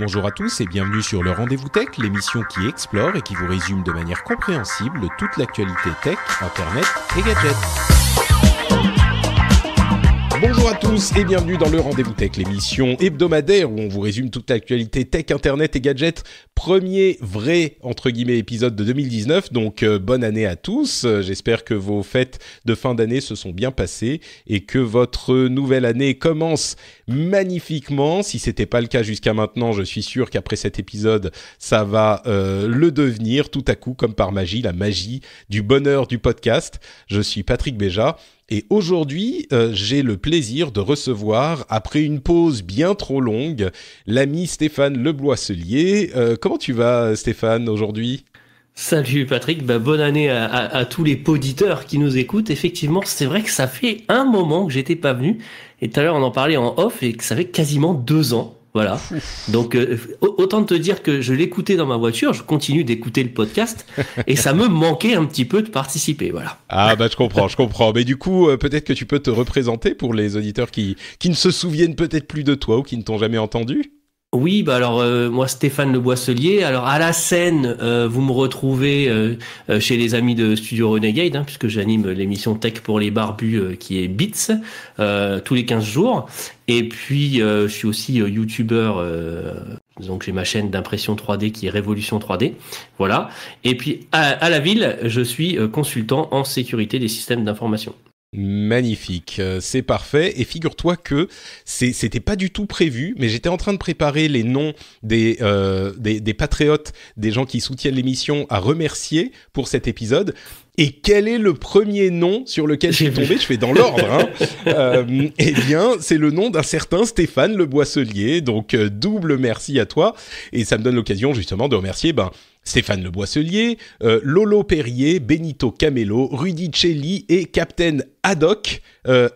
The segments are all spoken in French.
Bonjour à tous et bienvenue sur le Rendez-vous Tech, l'émission qui explore et qui vous résume de manière compréhensible toute l'actualité tech, internet et gadgets. Bonjour à tous et bienvenue dans le Rendez-vous Tech, l'émission hebdomadaire où on vous résume toute l'actualité tech, internet et gadgets. Premier vrai, entre guillemets, épisode de 2019, donc bonne année à tous. J'espère que vos fêtes de fin d'année se sont bien passées et que votre nouvelle année commence magnifiquement. Si c'était pas le cas jusqu'à maintenant, je suis sûr qu'après cet épisode, ça va le devenir tout à coup, comme par magie, la magie du bonheur du podcast. Je suis Patrick Béja. Et aujourd'hui, j'ai le plaisir de recevoir, après une pause bien trop longue, l'ami Stéphane Leboisselier. Comment tu vas, Stéphane, aujourd'hui ? Salut Patrick, bonne année à tous les poditeurs qui nous écoutent. Effectivement, c'est vrai que ça fait un moment que j'étais pas venu. Et tout à l'heure, on en parlait en off et que ça fait quasiment 2 ans. Voilà. Donc, autant te dire que je l'écoutais dans ma voiture, je continue d'écouter le podcast et ça me manquait un petit peu de participer. Voilà. Ah, je comprends. Mais du coup, peut-être que tu peux te représenter pour les auditeurs qui ne se souviennent peut-être plus de toi ou qui ne t'ont jamais entendu. Oui, alors moi Stéphane Leboisselier. Alors à la scène, vous me retrouvez chez les amis de Studio Renegade, puisque j'anime l'émission Tech pour les barbus qui est Beats tous les 15 jours. Et puis je suis aussi youtubeur, donc j'ai ma chaîne d'impression 3D qui est Révolution 3D. Voilà. Et puis à la ville, je suis consultant en sécurité des systèmes d'information. Magnifique, c'est parfait. Et figure-toi que c'était pas du tout prévu, mais j'étais en train de préparer les noms des patriotes, des gens qui soutiennent l'émission à remercier pour cet épisode. Et quel est le premier nom sur lequel je suis tombé ? Je fais dans l'ordre. Eh bien, c'est le nom d'un certain Stéphane Leboisselier. Donc, double merci à toi. Et ça me donne l'occasion justement de remercier Stéphane Leboisselier, Lolo Perrier, Benito Camelo, Rudy Celli et Captain Haddock,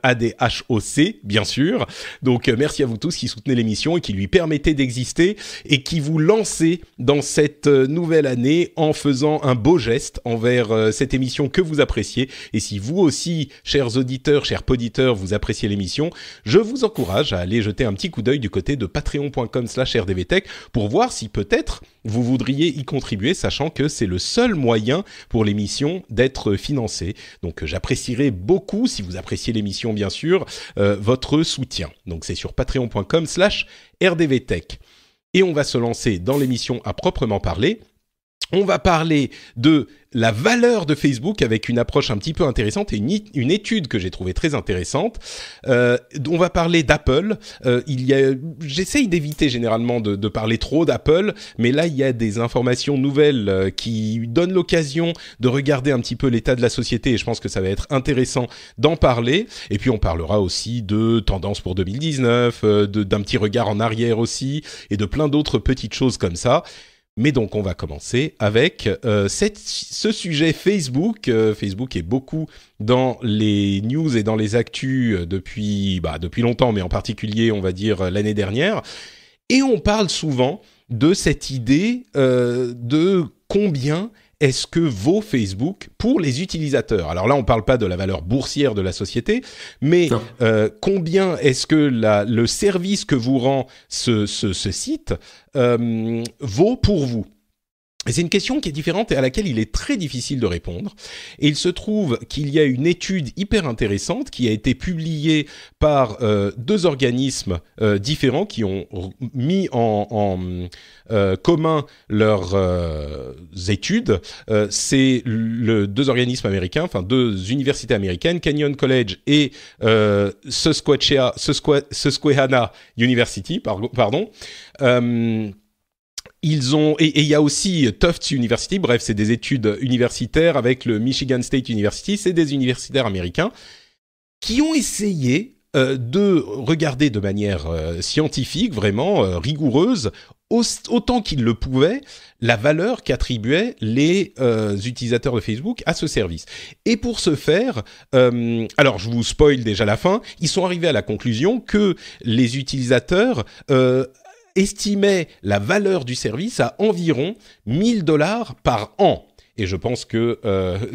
ADHOC, bien sûr. Donc, merci à vous tous qui soutenez l'émission et qui lui permettez d'exister et qui vous lancez dans cette nouvelle année en faisant un beau geste envers cette émission que vous appréciez. Et si vous aussi, chers auditeurs, chers poditeurs, vous appréciez l'émission, je vous encourage à aller jeter un petit coup d'œil du côté de patreon.com/rdvtech pour voir si peut-être vous voudriez y contribuer, sachant que c'est le seul moyen pour l'émission d'être financée. Donc j'apprécierais beaucoup, si vous appréciez l'émission bien sûr, votre soutien. Donc c'est sur patreon.com/rdvtech. Et on va se lancer dans l'émission à proprement parler. On va parler de la valeur de Facebook avec une approche un petit peu intéressante et une étude que j'ai trouvée très intéressante. On va parler d'Apple. J'essaye d'éviter généralement de parler trop d'Apple, mais là il y a des informations nouvelles qui donnent l'occasion de regarder un petit peu l'état de la société et je pense que ça va être intéressant d'en parler. Et puis on parlera aussi de tendances pour 2019, d'un petit regard en arrière aussi et de plein d'autres petites choses comme ça. Mais donc, on va commencer avec ce sujet Facebook. Facebook est beaucoup dans les news et dans les actus depuis longtemps, mais en particulier, on va dire, l'année dernière. Et on parle souvent de cette idée de combien est-ce que vaut Facebook pour les utilisateurs ? Alors là, on ne parle pas de la valeur boursière de la société, mais combien est-ce que le service que vous rend ce site vaut pour vous ? Et c'est une question qui est différente et à laquelle il est très difficile de répondre. Et il se trouve qu'il y a une étude hyper intéressante qui a été publiée par 2 organismes différents qui ont mis en commun leurs études. C'est 2 organismes américains, enfin 2 universités américaines, Kenyon College et Susquehanna University, pardon. Et il y a aussi Tufts University, bref, c'est des études universitaires avec le Michigan State University, c'est des universitaires américains qui ont essayé de regarder de manière scientifique, vraiment rigoureuse, autant qu'ils le pouvaient, la valeur qu'attribuaient les utilisateurs de Facebook à ce service. Et pour ce faire, alors je vous spoil déjà la fin, ils sont arrivés à la conclusion que les utilisateurs estimait la valeur du service à environ $1 000 par an. Et je pense que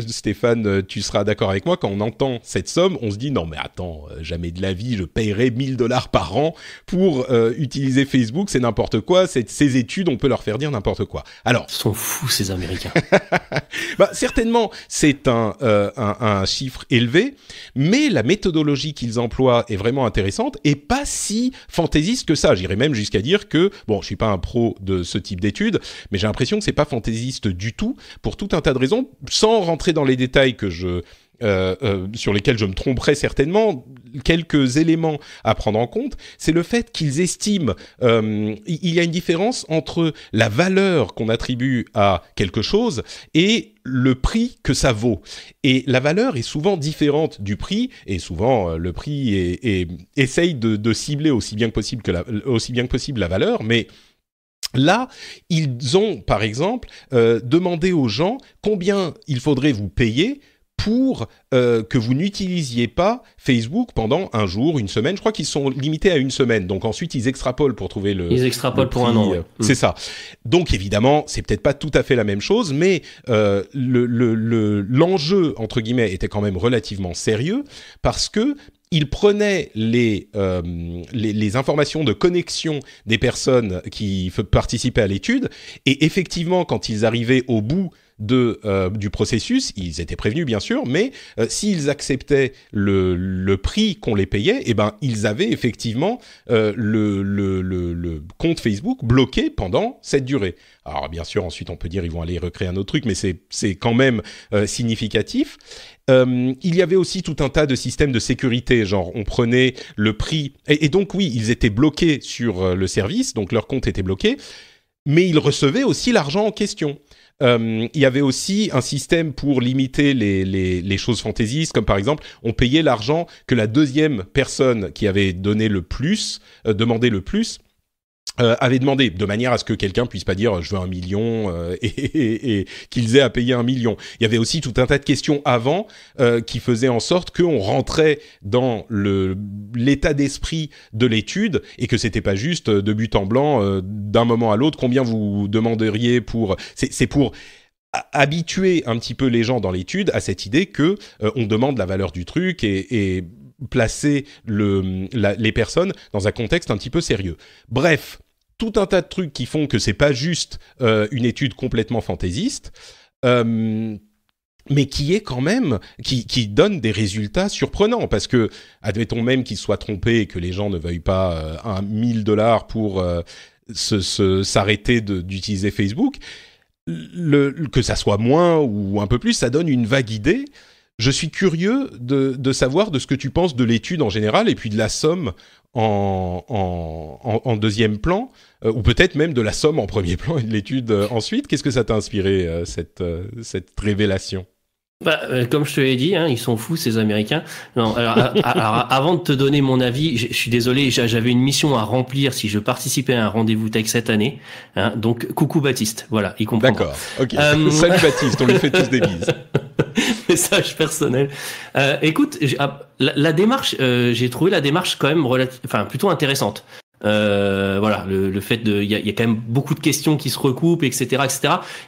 Stéphane, tu seras d'accord avec moi, quand on entend cette somme, on se dit non mais attends, jamais de la vie je paierai $1,000 par an pour utiliser Facebook, c'est n'importe quoi, ces études on peut leur faire dire n'importe quoi. Alors, ils sont fous ces Américains. Certainement c'est un chiffre élevé, mais la méthodologie qu'ils emploient est vraiment intéressante et pas si fantaisiste que ça. J'irais même jusqu'à dire que, bon, je suis pas un pro de ce type d'études, mais j'ai l'impression que c'est pas fantaisiste du tout pour tout un tas de raisons, sans rentrer dans les détails sur lesquels je me tromperais certainement. Quelques éléments à prendre en compte, c'est le fait qu'ils estiment, il y a une différence entre la valeur qu'on attribue à quelque chose et le prix que ça vaut. Et la valeur est souvent différente du prix, et souvent le prix essaye de cibler aussi bien que possible la valeur, mais là, ils ont, par exemple, demandé aux gens combien il faudrait vous payer pour que vous n'utilisiez pas Facebook pendant un jour, une semaine. Je crois qu'ils sont limités à une semaine. Donc ensuite, ils extrapolent pour trouver Ils extrapolent pour un an. Ouais. C'est ça. Donc évidemment, c'est peut-être pas tout à fait la même chose, mais l'enjeu, entre guillemets, était quand même relativement sérieux parce que il prenait les informations de connexion des personnes qui participaient à l'étude et effectivement, quand ils arrivaient au bout du processus, ils étaient prévenus bien sûr, mais s'ils acceptaient le prix qu'on les payait, eh ben ils avaient effectivement le compte Facebook bloqué pendant cette durée. Alors bien sûr, ensuite on peut dire ils vont aller recréer un autre truc, mais c'est quand même significatif. Il y avait aussi tout un tas de systèmes de sécurité, genre on prenait le prix, et donc oui, ils étaient bloqués sur le service, donc leur compte était bloqué, mais ils recevaient aussi l'argent en question. Il y avait aussi un système pour limiter les choses fantaisistes, comme par exemple, on payait l'argent que la deuxième personne qui avait donné le plus, demandé le plus, avait demandé, de manière à ce que quelqu'un puisse pas dire je veux 1 million et qu'ils aient à payer 1 million. Il y avait aussi tout un tas de questions avant qui faisaient en sorte qu'on rentrait dans l'état d'esprit de l'étude et que c'était pas juste de but en blanc d'un moment à l'autre combien vous demanderiez pour... C'est pour habituer un petit peu les gens dans l'étude à cette idée que on demande la valeur du truc et placer les personnes dans un contexte un petit peu sérieux. Bref, tout un tas de trucs qui font que c'est pas juste une étude complètement fantaisiste, mais qui est quand même qui donne des résultats surprenants parce que admettons même qu'ils soient trompés et que les gens ne veuillent pas $1,000 pour s'arrêter d'utiliser Facebook, que ça soit moins ou un peu plus, ça donne une vague idée. Je suis curieux de savoir de ce que tu penses de l'étude en général et puis de la somme en deuxième plan, ou peut-être même de la somme en premier plan et de l'étude ensuite. Qu'est-ce que ça t'a inspiré, cette révélation ? Comme je te l'ai dit, hein, ils sont fous ces Américains. Non, alors avant de te donner mon avis, je suis désolé, j'avais une mission à remplir si je participais à un rendez-vous tech cette année. Hein, donc coucou Baptiste, voilà, il comprendra. D'accord, ok. Salut Baptiste, on lui fait tous des bises. Message personnel. Écoute, la démarche, j'ai trouvé la démarche quand même plutôt intéressante. Voilà, le fait il y a quand même beaucoup de questions qui se recoupent, etc.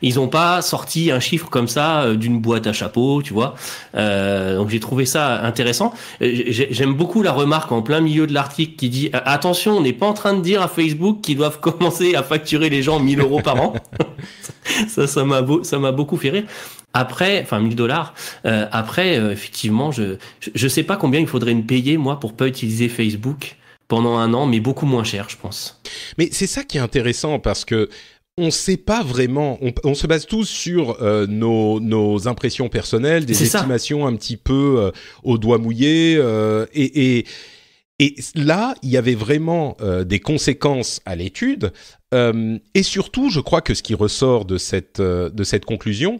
Ils ont pas sorti un chiffre comme ça d'une boîte à chapeau, tu vois. Donc j'ai trouvé ça intéressant. J'aime beaucoup la remarque en plein milieu de l'article qui dit attention, on n'est pas en train de dire à Facebook qu'ils doivent commencer à facturer les gens 1 000 € par an. ça m'a beaucoup fait rire. Après, enfin $1,000. Après, effectivement, je sais pas combien il faudrait me payer moi pour pas utiliser Facebook pendant 1 an, mais beaucoup moins cher, je pense. Mais c'est ça qui est intéressant parce que on sait pas vraiment. On se base tous sur nos impressions personnelles, des estimations un petit peu au doigt mouillé, et là, il y avait vraiment des conséquences à l'étude, et surtout, je crois que ce qui ressort de cette conclusion,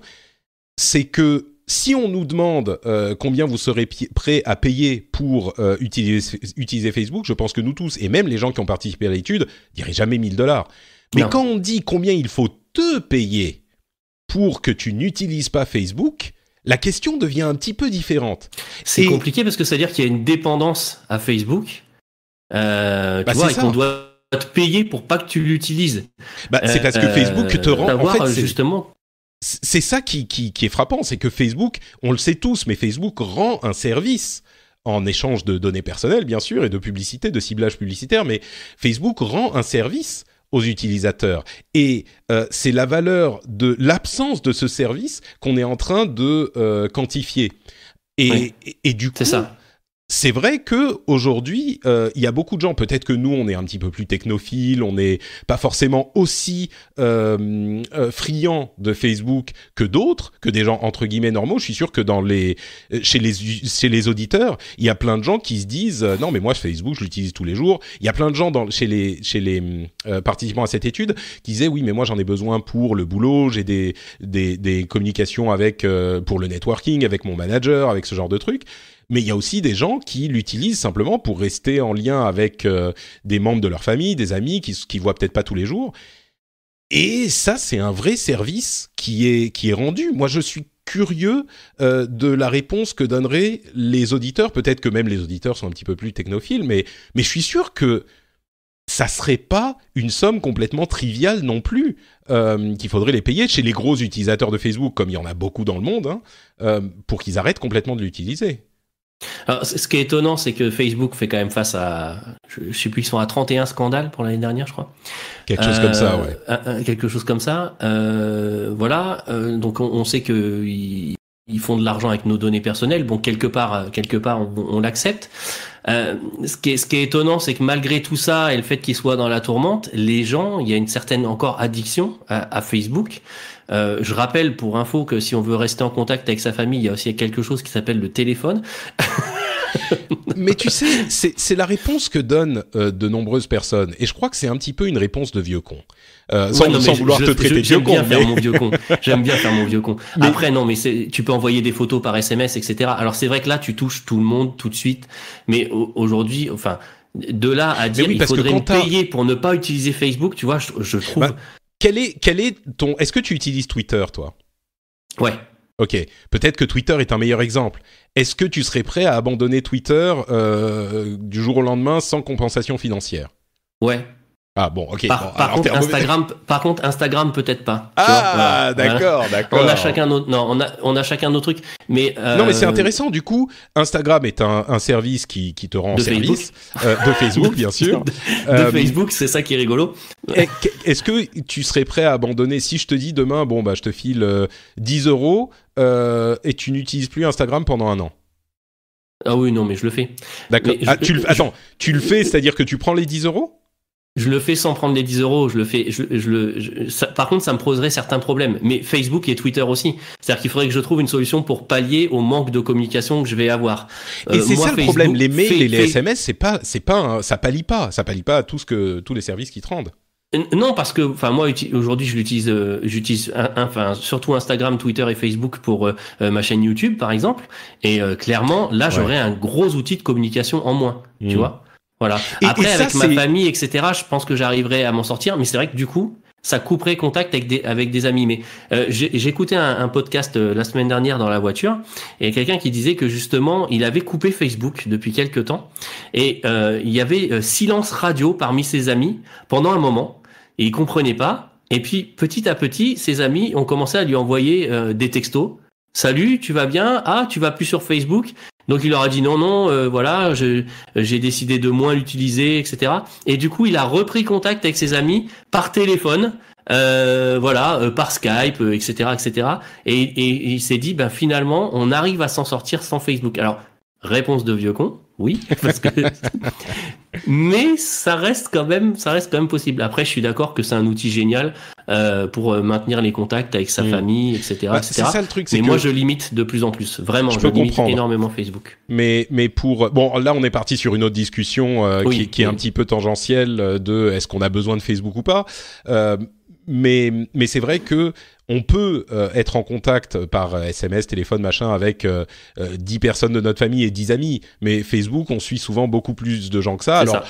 c'est que si on nous demande combien vous serez prêt à payer pour utiliser Facebook, je pense que nous tous, et même les gens qui ont participé à l'étude, diraient jamais $1,000. Mais quand on dit combien il faut te payer pour que tu n'utilises pas Facebook, la question devient un petit peu différente. C'est compliqué parce que ça veut dire qu'il y a une dépendance à Facebook, tu vois, et qu'on doit te payer pour pas que tu l'utilises. C'est parce que Facebook te rend... en fait, justement... c'est ça qui est frappant, c'est que Facebook, on le sait tous, mais Facebook rend un service en échange de données personnelles, bien sûr, et de publicité, de ciblage publicitaire, mais Facebook rend un service aux utilisateurs. Et c'est la valeur de l'absence de ce service qu'on est en train de quantifier. Et du coup, c'est ça. C'est vrai que aujourd'hui, il y a beaucoup de gens. Peut-être que nous, on est un petit peu plus technophiles, on n'est pas forcément aussi friands de Facebook que d'autres, que des gens entre guillemets normaux. Je suis sûr que chez les auditeurs, il y a plein de gens qui se disent non, mais moi Facebook, je l'utilise tous les jours. Il y a plein de gens chez les participants à cette étude qui disaient oui, mais moi j'en ai besoin pour le boulot. J'ai des communications avec pour le networking, avec mon manager, avec ce genre de trucs. Mais il y a aussi des gens qui l'utilisent simplement pour rester en lien avec des membres de leur famille, des amis qui voient peut-être pas tous les jours. Et ça, c'est un vrai service qui est rendu. Moi, je suis curieux de la réponse que donneraient les auditeurs. Peut-être que même les auditeurs sont un petit peu plus technophiles, mais je suis sûr que ça serait pas une somme complètement triviale non plus qu'il faudrait les payer chez les gros utilisateurs de Facebook, comme il y en a beaucoup dans le monde, pour qu'ils arrêtent complètement de l'utiliser. Alors, ce qui est étonnant, c'est que Facebook fait quand même face à, je sais plus, ils sont à 31 scandales pour l'année dernière, je crois. Quelque chose comme ça, ouais. Quelque chose comme ça. Voilà. Donc on sait que ils font de l'argent avec nos données personnelles. Bon, quelque part, on l'accepte. Ce qui est étonnant, c'est que malgré tout ça et le fait qu'ils soient dans la tourmente, les gens, il y a une certaine encore addiction à Facebook. Je rappelle pour info que si on veut rester en contact avec sa famille, il y a aussi quelque chose qui s'appelle le téléphone. Mais tu sais, c'est la réponse que donnent de nombreuses personnes. Et je crois que c'est un petit peu une réponse de vieux con. Sans vouloir te traiter de vieux con. J'aime bien faire mon vieux con. Mais... Après, non, mais tu peux envoyer des photos par SMS, etc. Alors c'est vrai que là, tu touches tout le monde tout de suite. Mais aujourd'hui, enfin, de là à dire il faudrait me payer pour ne pas utiliser Facebook, tu vois, je trouve... Quel est ton... Est-ce que tu utilises Twitter, toi ? Ouais. Ok, peut-être que Twitter est un meilleur exemple. Est-ce que tu serais prêt à abandonner Twitter du jour au lendemain sans compensation financière ? Ouais. Ah bon, ok. Par contre, Instagram peut-être pas. Ah, voilà. D'accord. On a chacun notre, on a chacun nos trucs. Mais non, mais c'est intéressant. Du coup, Instagram est un service qui te rend service de Facebook, bien sûr. De Facebook, c'est ça qui est rigolo. Est-ce que tu serais prêt à abandonner si je te dis demain, bon bah je te file 10 € et tu n'utilises plus Instagram pendant 1 an? Ah oui, non, mais je le fais. D'accord. Tu le fais, c'est-à-dire que tu prends les 10 €? Je le fais sans prendre les 10 €. Je le fais. Par contre, ça me poserait certains problèmes. Mais Facebook et Twitter aussi. C'est-à-dire qu'il faudrait que je trouve une solution pour pallier au manque de communication que je vais avoir. Et c'est ça le problème. Les mails et les SMS, ça pallie pas à tous les services qui te rendent. Non, parce que, enfin, moi, aujourd'hui, j'utilise, surtout Instagram, Twitter et Facebook pour ma chaîne YouTube, par exemple. Et clairement, là, j'aurais un gros outil de communication en moins. Tu vois. Voilà. Après, avec ma famille, etc., je pense que j'arriverai à m'en sortir, mais c'est vrai que du coup, ça couperait contact avec des amis. Mais j'ai écouté un podcast la semaine dernière dans la voiture, et quelqu'un qui disait que justement, il avait coupé Facebook depuis quelques temps, et il y avait silence radio parmi ses amis pendant un moment, et il comprenait pas. Et puis, petit à petit, ses amis ont commencé à lui envoyer des textos. Salut, tu vas bien? Ah, tu vas plus sur Facebook? Donc il leur a dit non, voilà, j'ai décidé de moins l'utiliser, etc. Et du coup, il a repris contact avec ses amis par téléphone, par Skype, etc. Et il s'est dit, ben finalement, on arrive à s'en sortir sans Facebook. Alors, réponse de vieux con, oui, parce que mais ça reste quand même possible. Après, je suis d'accord que c'est un outil génial pour maintenir les contacts avec sa famille, etc. C'est ça le truc. Mais moi, je limite de plus en plus. Vraiment, je limite énormément Facebook. Mais pour là, on est parti sur une autre discussion qui est un petit peu tangentielle de est-ce qu'on a besoin de Facebook ou pas. Mais c'est vrai que on peut être en contact par SMS, téléphone, machin, avec 10 personnes de notre famille et 10 amis. Mais Facebook, on suit souvent beaucoup plus de gens que ça. Alors,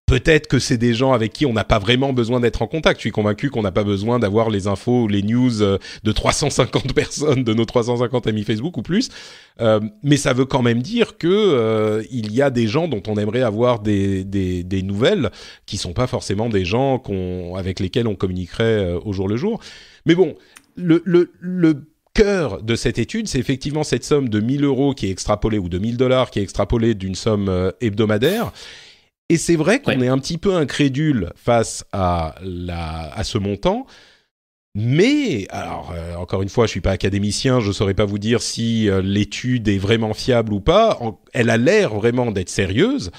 peut-être que c'est des gens avec qui on n'a pas vraiment besoin d'être en contact. Je suis convaincu qu'on n'a pas besoin d'avoir les infos, les news de 350 personnes, de nos 350 amis Facebook ou plus. Mais ça veut quand même dire que il y a des gens dont on aimerait avoir des nouvelles qui sont pas forcément des gens avec lesquels on communiquerait au jour le jour. Mais bon, le cœur de cette étude, c'est effectivement cette somme de 1 000 € qui est extrapolée, ou de $1 000 qui est extrapolée d'une somme hebdomadaire. Et c'est vrai qu'on est un petit peu incrédule face à ce montant. Mais, alors, encore une fois, je suis pas académicien, je saurais pas vous dire si l'étude est vraiment fiable ou pas. Elle a l'air vraiment d'être sérieuse.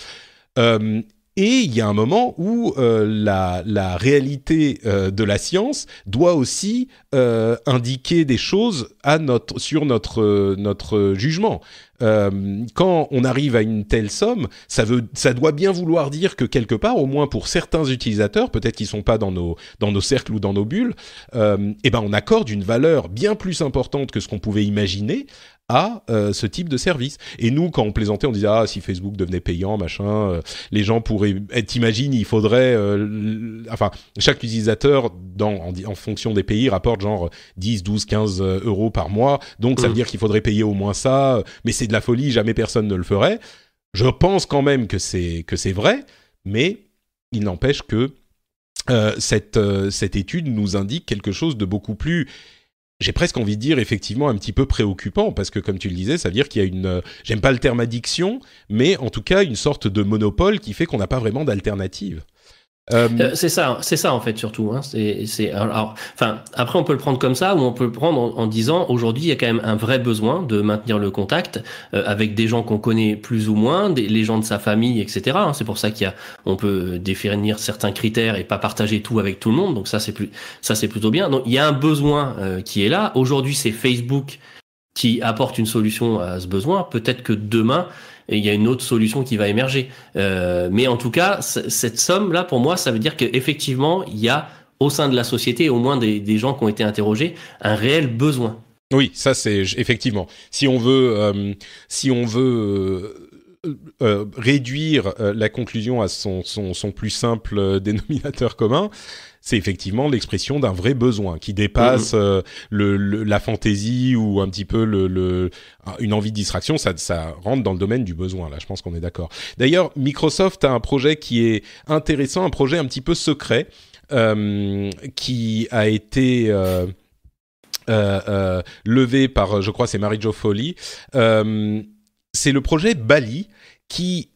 Et il y a un moment où la réalité de la science doit aussi indiquer des choses sur notre jugement. Quand on arrive à une telle somme, ça doit bien vouloir dire que quelque part, au moins pour certains utilisateurs, peut-être qu'ils sont pas dans nos cercles ou dans nos bulles, on accorde une valeur bien plus importante que ce qu'on pouvait imaginer à ce type de service. Et nous, quand on plaisantait, on disait si Facebook devenait payant, machin, les gens pourraient. T'imagines, il faudrait, chaque utilisateur en fonction des pays rapporte genre 10, 12, 15 € par mois. Donc ça veut dire qu'il faudrait payer au moins ça. Mais c'est de la folie, jamais personne ne le ferait. Je pense quand même que c'est vrai, mais il n'empêche que cette étude nous indique quelque chose de beaucoup plus. J'ai presque envie de dire effectivement un petit peu préoccupant, parce que comme tu le disais, ça veut dire qu'il y a une, j'aime pas le terme addiction, mais en tout cas une sorte de monopole qui fait qu'on n'a pas vraiment d'alternative. C'est ça en fait surtout. Hein. Après on peut le prendre comme ça, ou on peut le prendre en disant aujourd'hui il y a quand même un vrai besoin de maintenir le contact avec des gens qu'on connaît plus ou moins, les gens de sa famille, etc. Hein. C'est pour ça on peut définir certains critères et pas partager tout avec tout le monde. Donc ça c'est plutôt bien. Donc il y a un besoin qui est là. Aujourd'hui c'est Facebook qui apporte une solution à ce besoin. Peut-être que demain et il y a une autre solution qui va émerger. Mais en tout cas, cette somme-là, pour moi, ça veut dire qu'effectivement, il y a, au sein de la société, au moins des gens qui ont été interrogés, un réel besoin. Oui, ça c'est effectivement. Si on veut réduire la conclusion à son plus simple dénominateur commun, c'est effectivement l'expression d'un vrai besoin qui dépasse la fantaisie ou un petit peu une envie de distraction. Ça rentre dans le domaine du besoin, là, je pense qu'on est d'accord. D'ailleurs, Microsoft a un projet qui est intéressant, un projet un petit peu secret, qui a été levé par, je crois, c'est Mary-Jo Foley. C'est le projet Bali, qui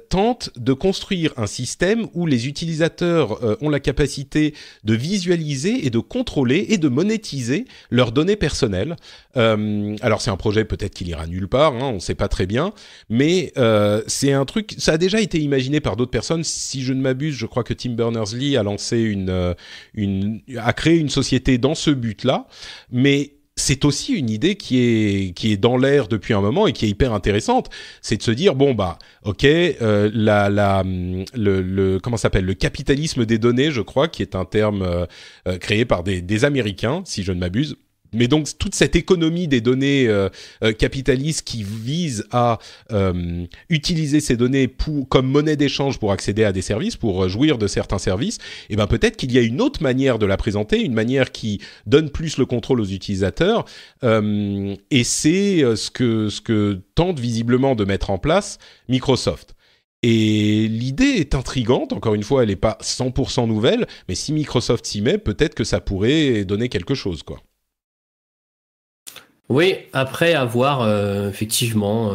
tente de construire un système où les utilisateurs ont la capacité de visualiser et de contrôler et de monétiser leurs données personnelles. Alors c'est un projet peut-être qu'il ira nulle part, hein, on ne sait pas très bien, mais c'est un truc, ça a déjà été imaginé par d'autres personnes. Si je ne m'abuse, je crois que Tim Berners-Lee a lancé a créé une société dans ce but-là, mais c'est aussi une idée qui est dans l'air depuis un moment et qui est hyper intéressante. C'est de se dire comment ça s'appelle, le capitalisme des données, je crois, qui est un terme créé par des Américains, si je ne m'abuse. Mais donc toute cette économie des données capitalistes qui vise à utiliser ces données comme monnaie d'échange pour accéder à des services, pour jouir de certains services, et ben peut-être qu'il y a une autre manière de la présenter, une manière qui donne plus le contrôle aux utilisateurs, et c'est ce que tente visiblement de mettre en place Microsoft. Et l'idée est intrigante, encore une fois elle n'est pas 100% nouvelle, mais si Microsoft s'y met, peut-être que ça pourrait donner quelque chose, quoi. Oui, après avoir effectivement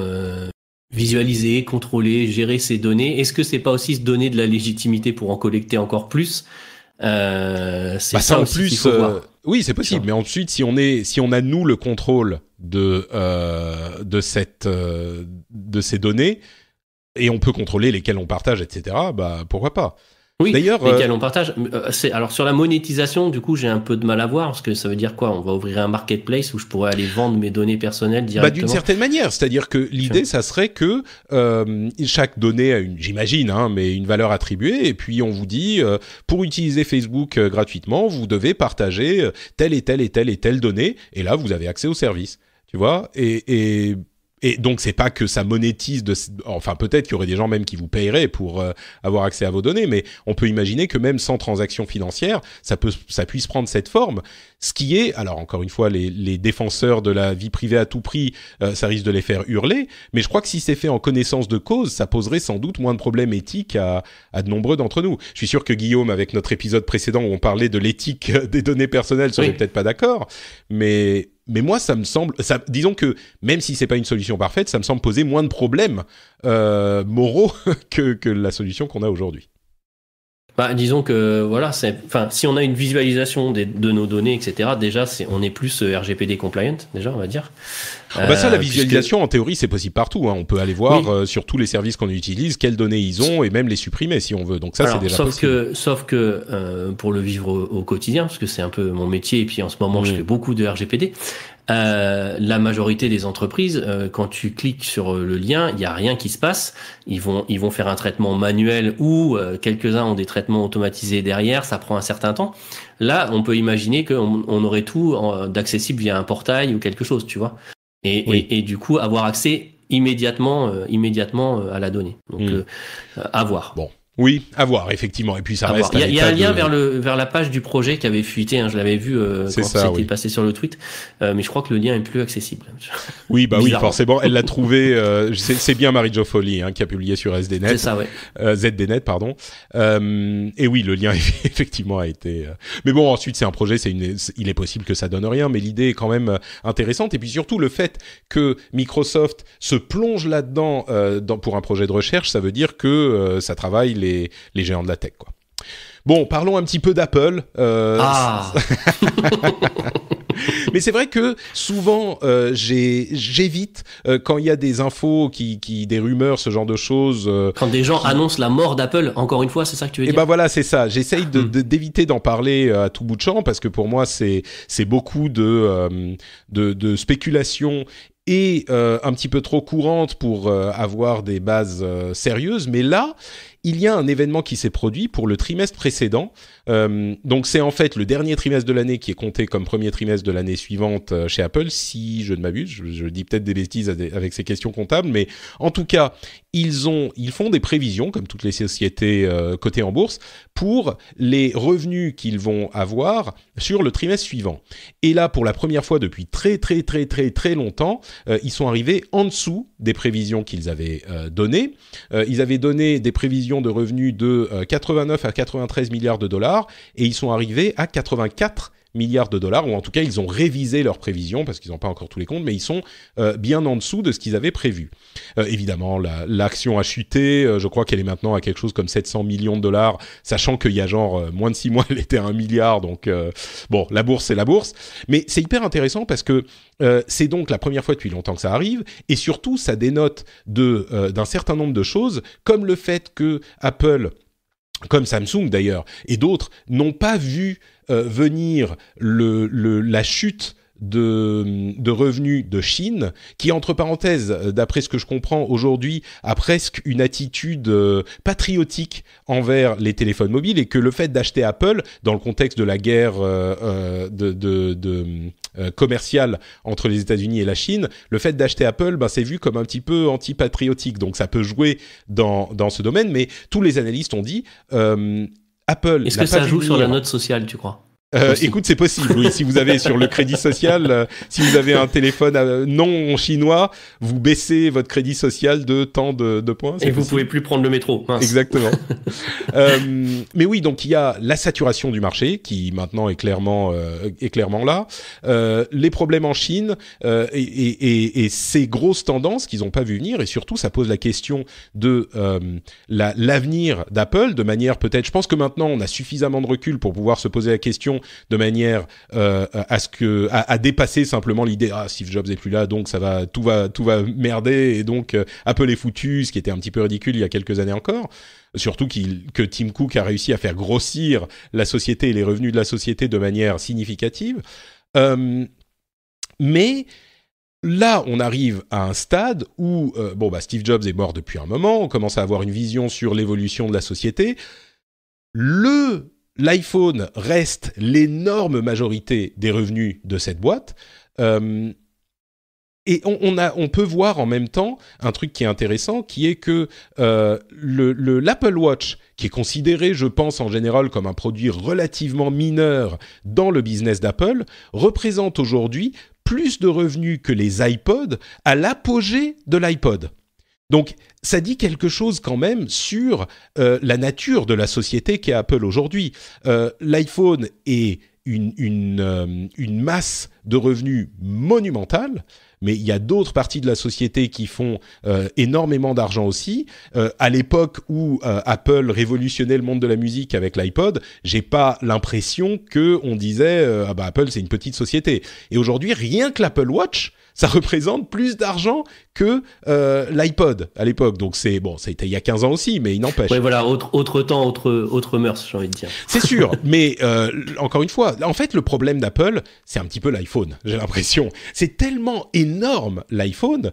visualisé, contrôlé, gérer ces données, est-ce que c'est pas aussi se donner de la légitimité pour en collecter encore plus c'est ça en aussi plus, qu'il faut voir. Oui, c'est possible, mais ensuite, si on a nous le contrôle de ces données et on peut contrôler lesquelles on partage, etc. Bah pourquoi pas. Oui, d'ailleurs, lesquels on partage. Alors sur la monétisation, du coup, j'ai un peu de mal à voir, parce que ça veut dire quoi ? On va ouvrir un marketplace où je pourrais aller vendre mes données personnelles directement. D'une certaine manière, c'est-à-dire que l'idée, ça serait que chaque donnée a j'imagine, mais une valeur attribuée, et puis on vous dit, pour utiliser Facebook gratuitement, vous devez partager telle et telle et telle et telle donnée, et là, vous avez accès au service, tu vois, et Et donc, c'est pas que ça monétise enfin, peut-être qu'il y aurait des gens même qui vous paieraient pour avoir accès à vos données, mais on peut imaginer que même sans transaction financière, ça puisse prendre cette forme. Ce qui est, alors encore une fois, les défenseurs de la vie privée à tout prix, ça risque de les faire hurler, mais je crois que si c'est fait en connaissance de cause, ça poserait sans doute moins de problèmes éthiques à de nombreux d'entre nous. Je suis sûr que Guillaume, avec notre épisode précédent où on parlait de l'éthique des données personnelles, serait peut-être pas d'accord, mais moi, ça me semble, disons que même si c'est pas une solution parfaite, ça me semble poser moins de problèmes moraux que la solution qu'on a aujourd'hui. Bah, disons que voilà, si on a une visualisation de nos données, etc. Déjà, on est plus RGPD compliant, déjà, on va dire. Ça, la visualisation, en théorie, c'est possible partout. Hein. On peut aller voir sur tous les services qu'on utilise quelles données ils ont et même les supprimer si on veut. Donc ça, c'est déjà possible. Sauf que pour le vivre au quotidien, parce que c'est un peu mon métier, et puis en ce moment, je fais beaucoup de RGPD. La majorité des entreprises, quand tu cliques sur le lien, il y a rien qui se passe. Ils vont faire un traitement manuel ou quelques-uns ont des traitements automatisés derrière. Ça prend un certain temps. Là, on peut imaginer qu'on aurait tout d'accessible via un portail ou quelque chose, tu vois. Et du coup, avoir accès immédiatement à la donnée. Donc, à voir. Bon. Oui, à voir, effectivement. Et puis ça reste. Il y a un lien vers la page du projet qui avait fuité. Hein, je l'avais vu quand c'était passé sur le tweet. Mais je crois que le lien est plus accessible. Oui, oui, forcément. Elle l'a trouvé. C'est bien Marie-Jo Foley qui a publié sur SDNet. C'est ça, ouais. ZDNet, pardon. Et oui, le lien effectivement a été. Mais bon, ensuite c'est un projet. Il est possible que ça donne rien, mais l'idée est quand même intéressante. Et puis surtout le fait que Microsoft se plonge là-dedans pour un projet de recherche, ça veut dire que ça travaille les géants de la tech, quoi. Bon, parlons un petit peu d'Apple. Mais c'est vrai que souvent j'évite quand il y a des infos des rumeurs, ce genre de choses. Quand des gens annoncent la mort d'Apple, encore une fois, c'est ça que tu veux dire ? Et ben voilà, c'est ça. J'essaye d'éviter d'en parler à tout bout de champ parce que pour moi c'est beaucoup de spéculation et un petit peu trop courante pour avoir des bases sérieuses. Mais là, il y a un événement qui s'est produit pour le trimestre précédent. Donc c'est en fait le dernier trimestre de l'année qui est compté comme premier trimestre de l'année suivante chez Apple, si je ne m'abuse. Je dis peut-être des bêtises avec ces questions comptables, mais en tout cas, ils font des prévisions, comme toutes les sociétés cotées en bourse, pour les revenus qu'ils vont avoir sur le trimestre suivant. Et là, pour la première fois depuis très très très très très longtemps, ils sont arrivés en dessous des prévisions qu'ils avaient données. Ils avaient donné des prévisions de revenus de 89 à 93 milliards de dollars et ils sont arrivés à 84 milliards de dollars, ou en tout cas ils ont révisé leurs prévisions parce qu'ils n'ont pas encore tous les comptes, mais ils sont bien en dessous de ce qu'ils avaient prévu. Évidemment, l'action a chuté, je crois qu'elle est maintenant à quelque chose comme 700 millions de dollars, sachant qu'il y a moins de 6 mois elle était à 1 milliard, donc bon, la bourse c'est la bourse, mais c'est hyper intéressant parce que c'est donc la première fois depuis longtemps que ça arrive, et surtout ça dénote d'un certain nombre de choses, comme le fait que Apple, comme Samsung d'ailleurs, et d'autres, n'ont pas vu venir la chute de revenus de Chine, qui, entre parenthèses, d'après ce que je comprends aujourd'hui, a presque une attitude patriotique envers les téléphones mobiles, et que le fait d'acheter Apple, dans le contexte de la guerre commerciale entre les États-Unis et la Chine, le fait d'acheter Apple, c'est vu comme un petit peu anti-patriotique, donc ça peut jouer dans ce domaine, mais tous les analystes ont dit Apple. Est-ce que ça joue sur la note sociale, tu crois ? Écoute, c'est possible, oui. Si vous avez sur le crédit social, si vous avez un téléphone non chinois, vous baissez votre crédit social de tant de points. Et vous pouvez plus prendre le métro. Mince. Exactement. Mais oui, donc il y a la saturation du marché qui maintenant est clairement là. Les problèmes en Chine et ces grosses tendances qu'ils n'ont pas vu venir, et surtout ça pose la question de l'avenir d'Apple de manière peut-être. Je pense que maintenant on a suffisamment de recul pour pouvoir se poser la question de manière à dépasser simplement l'idée Steve Jobs est plus là, donc tout va merder, et donc Apple est foutu, ce qui était un petit peu ridicule il y a quelques années encore. Surtout que Tim Cook a réussi à faire grossir la société et les revenus de la société de manière significative. Mais là, on arrive à un stade où Steve Jobs est mort depuis un moment, on commence à avoir une vision sur l'évolution de la société. L'iPhone reste l'énorme majorité des revenus de cette boîte. Et on peut voir en même temps un truc qui est intéressant, qui est que l'Apple Watch, qui est considéré, je pense, en général comme un produit relativement mineur dans le business d'Apple, représente aujourd'hui plus de revenus que les iPods à l'apogée de l'iPod. Donc, ça dit quelque chose quand même sur la nature de la société qu'est Apple aujourd'hui. L'iPhone est une masse de revenus monumentale, mais il y a d'autres parties de la société qui font énormément d'argent aussi. À l'époque où Apple révolutionnait le monde de la musique avec l'iPod, j'ai pas l'impression que on disait Apple c'est une petite société. Et aujourd'hui, rien que l'Apple Watch, ça représente plus d'argent que l'iPod à l'époque. Donc c'est bon, ça a été il y a 15 ans aussi, mais il n'empêche. Ouais, voilà, autre temps, autre mœurs, j'ai envie de dire. C'est sûr, mais encore une fois, en fait, le problème d'Apple, c'est un petit peu l'iPhone, j'ai l'impression. C'est tellement énorme l'iPhone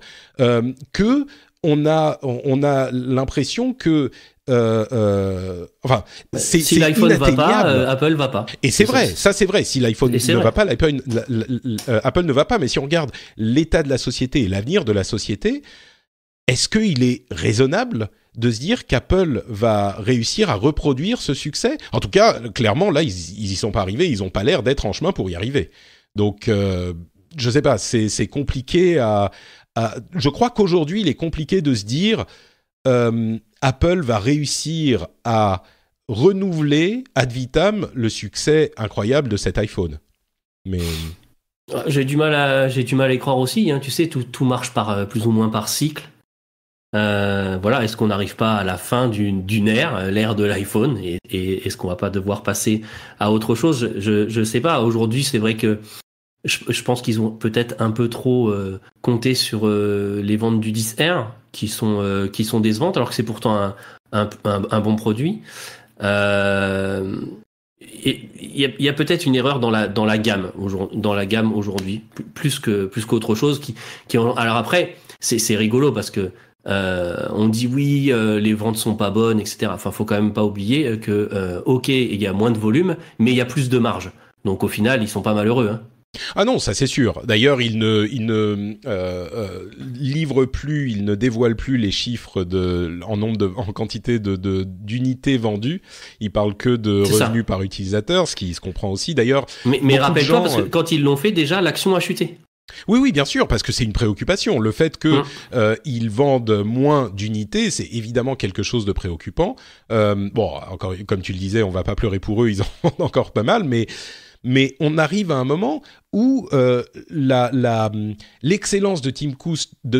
que on a l'impression que enfin, si l'iPhone va pas, Apple va pas. Et c'est vrai, ça c'est vrai. Si l'iPhone ne va pas, Apple ne va pas. Mais si on regarde l'état de la société et l'avenir de la société, est-ce qu'il est raisonnable de se dire qu'Apple va réussir à reproduire ce succès ? En tout cas, clairement, là, ils y sont pas arrivés. Ils ont pas l'air d'être en chemin pour y arriver. Donc, je sais pas. C'est compliqué je crois qu'aujourd'hui, il est compliqué de se dire Apple va réussir à renouveler ad vitam le succès incroyable de cet iPhone. Mais j'ai du mal à y croire aussi. Hein. Tu sais, tout marche plus ou moins par cycle. Voilà, est-ce qu'on n'arrive pas à la fin d'une ère, l'ère de l'iPhone, et est-ce qu'on va pas devoir passer à autre chose ? Je sais pas. Aujourd'hui, c'est vrai que je pense qu'ils ont peut-être un peu trop compté sur les ventes du 10R qui sont décevantes, alors que c'est pourtant un bon produit. Et il y a peut-être une erreur dans la gamme aujourd'hui, plus qu'autre chose alors après c'est rigolo parce que on dit oui, les ventes sont pas bonnes, etc. Enfin, faut quand même pas oublier que ok, il y a moins de volume, mais il y a plus de marge. Donc au final, ils sont pas malheureux, hein. Ah non, ça c'est sûr. D'ailleurs, il ne livre plus, il ne dévoile plus les chiffres en quantité d'unités vendues. Il parle que de revenus par utilisateur, ce qui se comprend aussi. D'ailleurs, mais rappelle-toi, parce que quand ils l'ont fait, déjà l'action a chuté. Oui, bien sûr, parce que c'est une préoccupation. Le fait que ils vendent moins d'unités, c'est évidemment quelque chose de préoccupant. Bon, encore comme tu le disais, on va pas pleurer pour eux, ils en vendent encore pas mal, mais on arrive à un moment où l'excellence de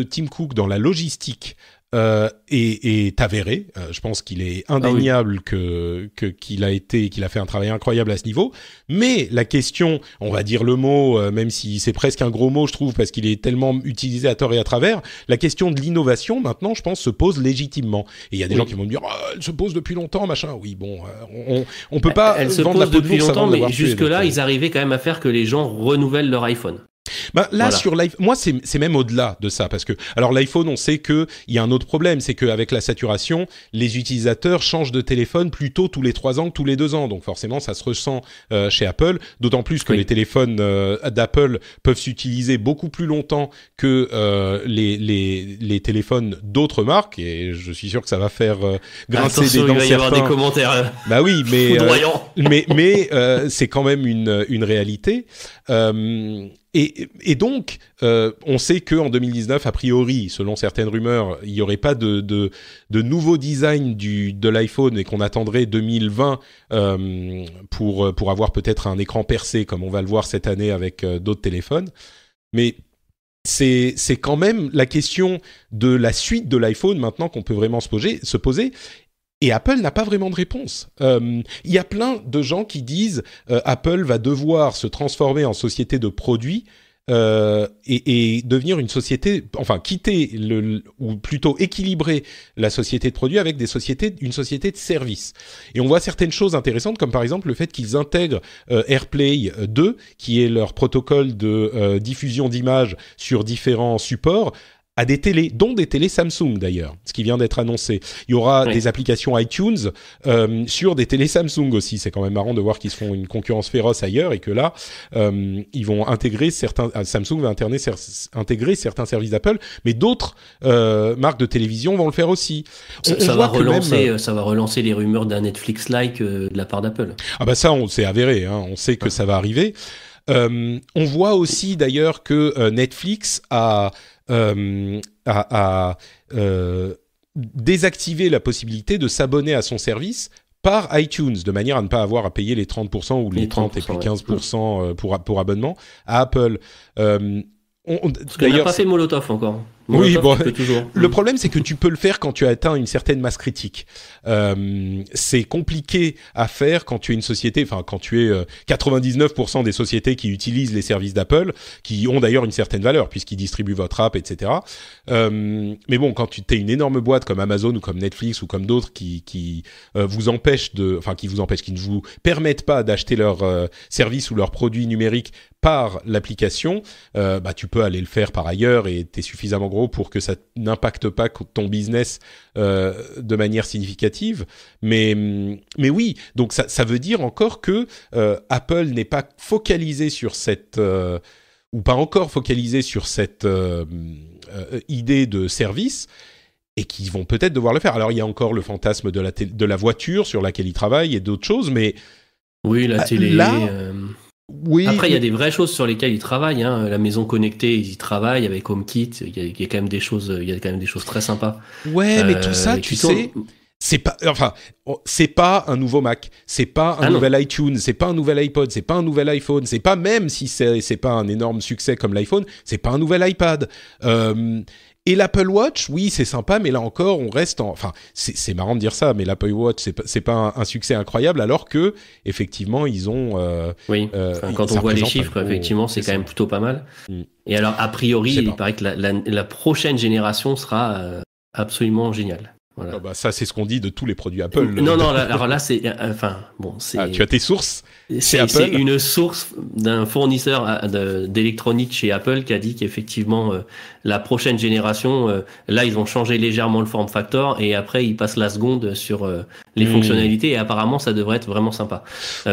Tim Cook dans la logistique est avérée. Je pense qu'il est indéniable qu'il a fait un travail incroyable à ce niveau. Mais la question, on va dire le mot, même si c'est presque un gros mot, je trouve, parce qu'il est tellement utilisé à tort et à travers, la question de l'innovation, maintenant, je pense, se pose légitimement. Et il y a des gens qui vont me dire, elle se pose depuis longtemps, machin. Oui, bon, on peut pas elle se vendre pose la peau de depuis l'ours longtemps, avant de mais l'avoir tué, jusque-là, ils arrivaient quand même à faire que les gens renouvellent leur iPhone. Là, voilà. Sur l'iPhone, moi, c'est même au-delà de ça, parce que, alors l'iPhone, on sait qu'il y a un autre problème, c'est qu'avec la saturation, les utilisateurs changent de téléphone plutôt tous les 3 ans que tous les 2 ans. Donc forcément, ça se ressent chez Apple, d'autant plus que les téléphones d'Apple peuvent s'utiliser beaucoup plus longtemps que les téléphones d'autres marques, et je suis sûr que ça va faire grincer des dents certains. Il va y avoir des commentaires. Bah oui, mais c'est quand même une réalité. Et donc, on sait que en 2019, a priori, selon certaines rumeurs, il y aurait pas de nouveau design de l'iPhone et qu'on attendrait 2020 pour avoir peut-être un écran percé, comme on va le voir cette année avec d'autres téléphones. Mais c'est quand même la question de la suite de l'iPhone maintenant qu'on peut vraiment se poser. Et Apple n'a pas vraiment de réponse. Il y a plein de gens qui disent Apple va devoir se transformer en société de produits et devenir une société, enfin quitter ou plutôt équilibrer la société de produits avec une société de services. Et on voit certaines choses intéressantes, comme par exemple le fait qu'ils intègrent AirPlay 2, qui est leur protocole de diffusion d'images sur différents supports, à des télés, dont des télés Samsung d'ailleurs, ce qui vient d'être annoncé. Il y aura des applications iTunes sur des télés Samsung aussi. C'est quand même marrant de voir qu'ils se font une concurrence féroce ailleurs et que là, ils vont intégrer Samsung va intégrer certains services d'Apple, mais d'autres marques de télévision vont le faire aussi. Ça va relancer les rumeurs d'un Netflix-like de la part d'Apple. Ah bah ça, on s'est avéré, hein, on sait que ça va arriver. On voit aussi d'ailleurs que Netflix a désactivé la possibilité de s'abonner à son service par iTunes, de manière à ne pas avoir à payer les 30% ou les 30 et puis 15% pour abonnement à Apple. Parce qu'on n'a pas fait Molotov encore. Oui, bon, toujours. Le problème, c'est que tu peux le faire quand tu as atteint une certaine masse critique. C'est compliqué à faire quand tu es une société, enfin quand tu es 99% des sociétés qui utilisent les services d'Apple, qui ont d'ailleurs une certaine valeur puisqu'ils distribuent votre app, etc. Mais bon, quand tu es une énorme boîte comme Amazon ou comme Netflix ou comme d'autres qui vous empêchent qui ne vous permettent pas d'acheter leurs services ou leurs produits numériques par l'application, tu peux aller le faire par ailleurs et t'es suffisamment gros pour que ça n'impacte pas ton business de manière significative. Mais oui, donc ça veut dire encore que Apple n'est pas focalisé sur cette ou pas encore focalisé sur cette idée de service. Et qui vont peut-être devoir le faire. Alors il y a encore le fantasme de la voiture sur laquelle ils travaillent et d'autres choses, mais oui, la télé. Là, oui. Après, il y a des vraies choses sur lesquelles ils travaillent. Hein. La maison connectée, ils y travaillent avec HomeKit. Il y a quand même des choses. Il y a quand même des choses très sympas. Ouais, mais tout ça, tu sais, c'est pas un nouveau Mac, c'est pas un nouvel iTunes, c'est pas un nouvel iPod, c'est pas un nouvel iPhone, c'est pas, même si c'est pas un énorme succès comme l'iPhone, c'est pas un nouvel iPad. Et l'Apple Watch, oui, c'est sympa, mais là encore, on reste c'est marrant de dire ça, mais l'Apple Watch, c'est pas un succès incroyable, alors que, effectivement, ils ont... quand on voit les chiffres, effectivement, c'est quand même plutôt pas mal. Et alors, a priori, il paraît que la prochaine génération sera absolument géniale. Voilà. Ça, c'est ce qu'on dit de tous les produits Apple. Non, alors là, c'est... tu as tes sources c'est une source d'un fournisseur d'électronique chez Apple qui a dit qu'effectivement, la prochaine génération, là, ils ont changé légèrement le form factor et après, ils passent la seconde sur les fonctionnalités et apparemment, ça devrait être vraiment sympa.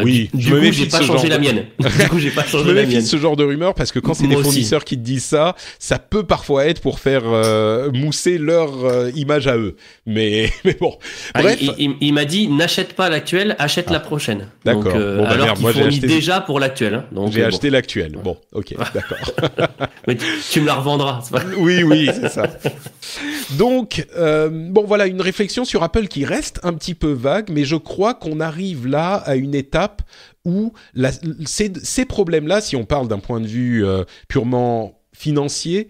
Oui, du coup, j'ai pas changé la mienne. Je me méfie de ce genre de rumeurs parce que quand c'est des fournisseurs qui te disent ça, ça peut parfois être pour faire mousser leur image à eux. Mais bon. Bref. Il m'a dit, n'achète pas l'actuelle, achète la prochaine. D'accord. Donc, alors qu'il fournit déjà pour l'actuelle. Hein. Donc, j'ai acheté l'actuelle. Bon, ok, d'accord. Mais tu me la revendras. C'est pas... Oui, c'est ça. Donc, voilà, une réflexion sur Apple qui reste un petit peu vague, mais je crois qu'on arrive là à une étape où ces problèmes-là, si on parle d'un point de vue purement financier,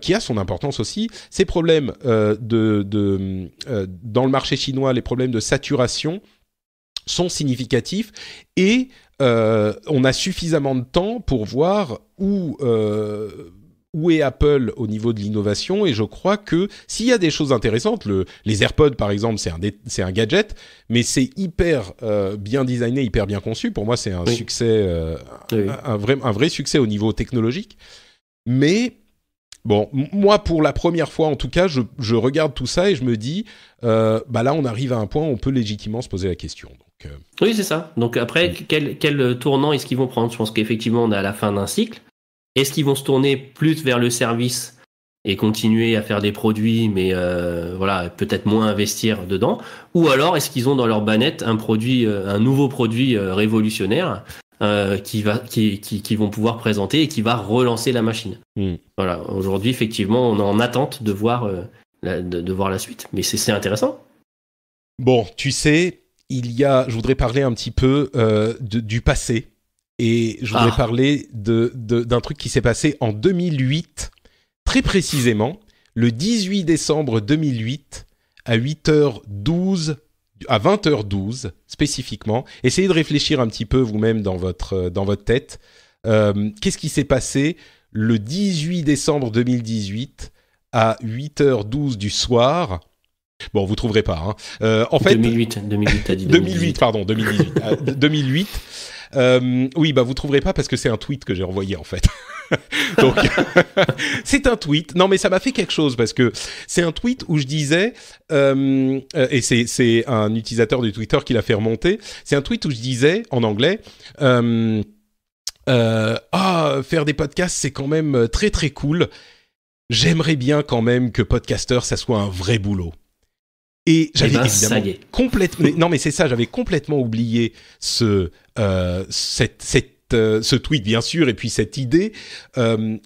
qui a son importance aussi, ces problèmes dans le marché chinois, les problèmes de saturation sont significatifs et on a suffisamment de temps pour voir où est Apple au niveau de l'innovation, et je crois que s'il y a des choses intéressantes, les AirPods par exemple, c'est un gadget, mais c'est hyper bien designé, hyper bien conçu. Pour moi, c'est un succès, un vrai succès au niveau technologique. Mais bon, moi, pour la première fois, en tout cas, je regarde tout ça et je me dis, là, on arrive à un point où on peut légitimement se poser la question. Donc, oui, c'est ça. Donc après, quel tournant est-ce qu'ils vont prendre ? Je pense qu'effectivement, on est à la fin d'un cycle. Est-ce qu'ils vont se tourner plus vers le service et continuer à faire des produits, mais peut-être moins investir dedans ? Ou alors, est-ce qu'ils ont dans leur banette un nouveau produit révolutionnaire qui vont pouvoir présenter et qui va relancer la machine. Voilà. Aujourd'hui, effectivement, on est en attente de voir la suite. Mais c'est intéressant. Bon, tu sais, je voudrais parler un petit peu du passé. Et je voudrais parler d'un truc qui s'est passé en 2008, très précisément, le 18 décembre 2008, à 8h12, à 20h12 spécifiquement. Essayez de réfléchir un petit peu vous-même dans votre tête. Qu'est-ce qui s'est passé le 18 décembre 2018 à 8h12 du soir ? Bon, vous trouverez pas. En fait, 2008, t'as dit 2008, pardon, 2018. 2008. Oui, bah vous trouverez pas parce que c'est un tweet que j'ai envoyé en fait. Donc c'est un tweet. Non, mais ça m'a fait quelque chose parce que c'est un tweet où je disais et c'est un utilisateur de Twitter qui l'a fait remonter. C'est un tweet où je disais en anglais. Faire des podcasts, c'est quand même très très cool. J'aimerais bien quand même que podcasteur, ça soit un vrai boulot. Et j'avais évidemment complètement. Non, mais c'est ça, j'avais complètement oublié ce tweet, bien sûr, et puis cette idée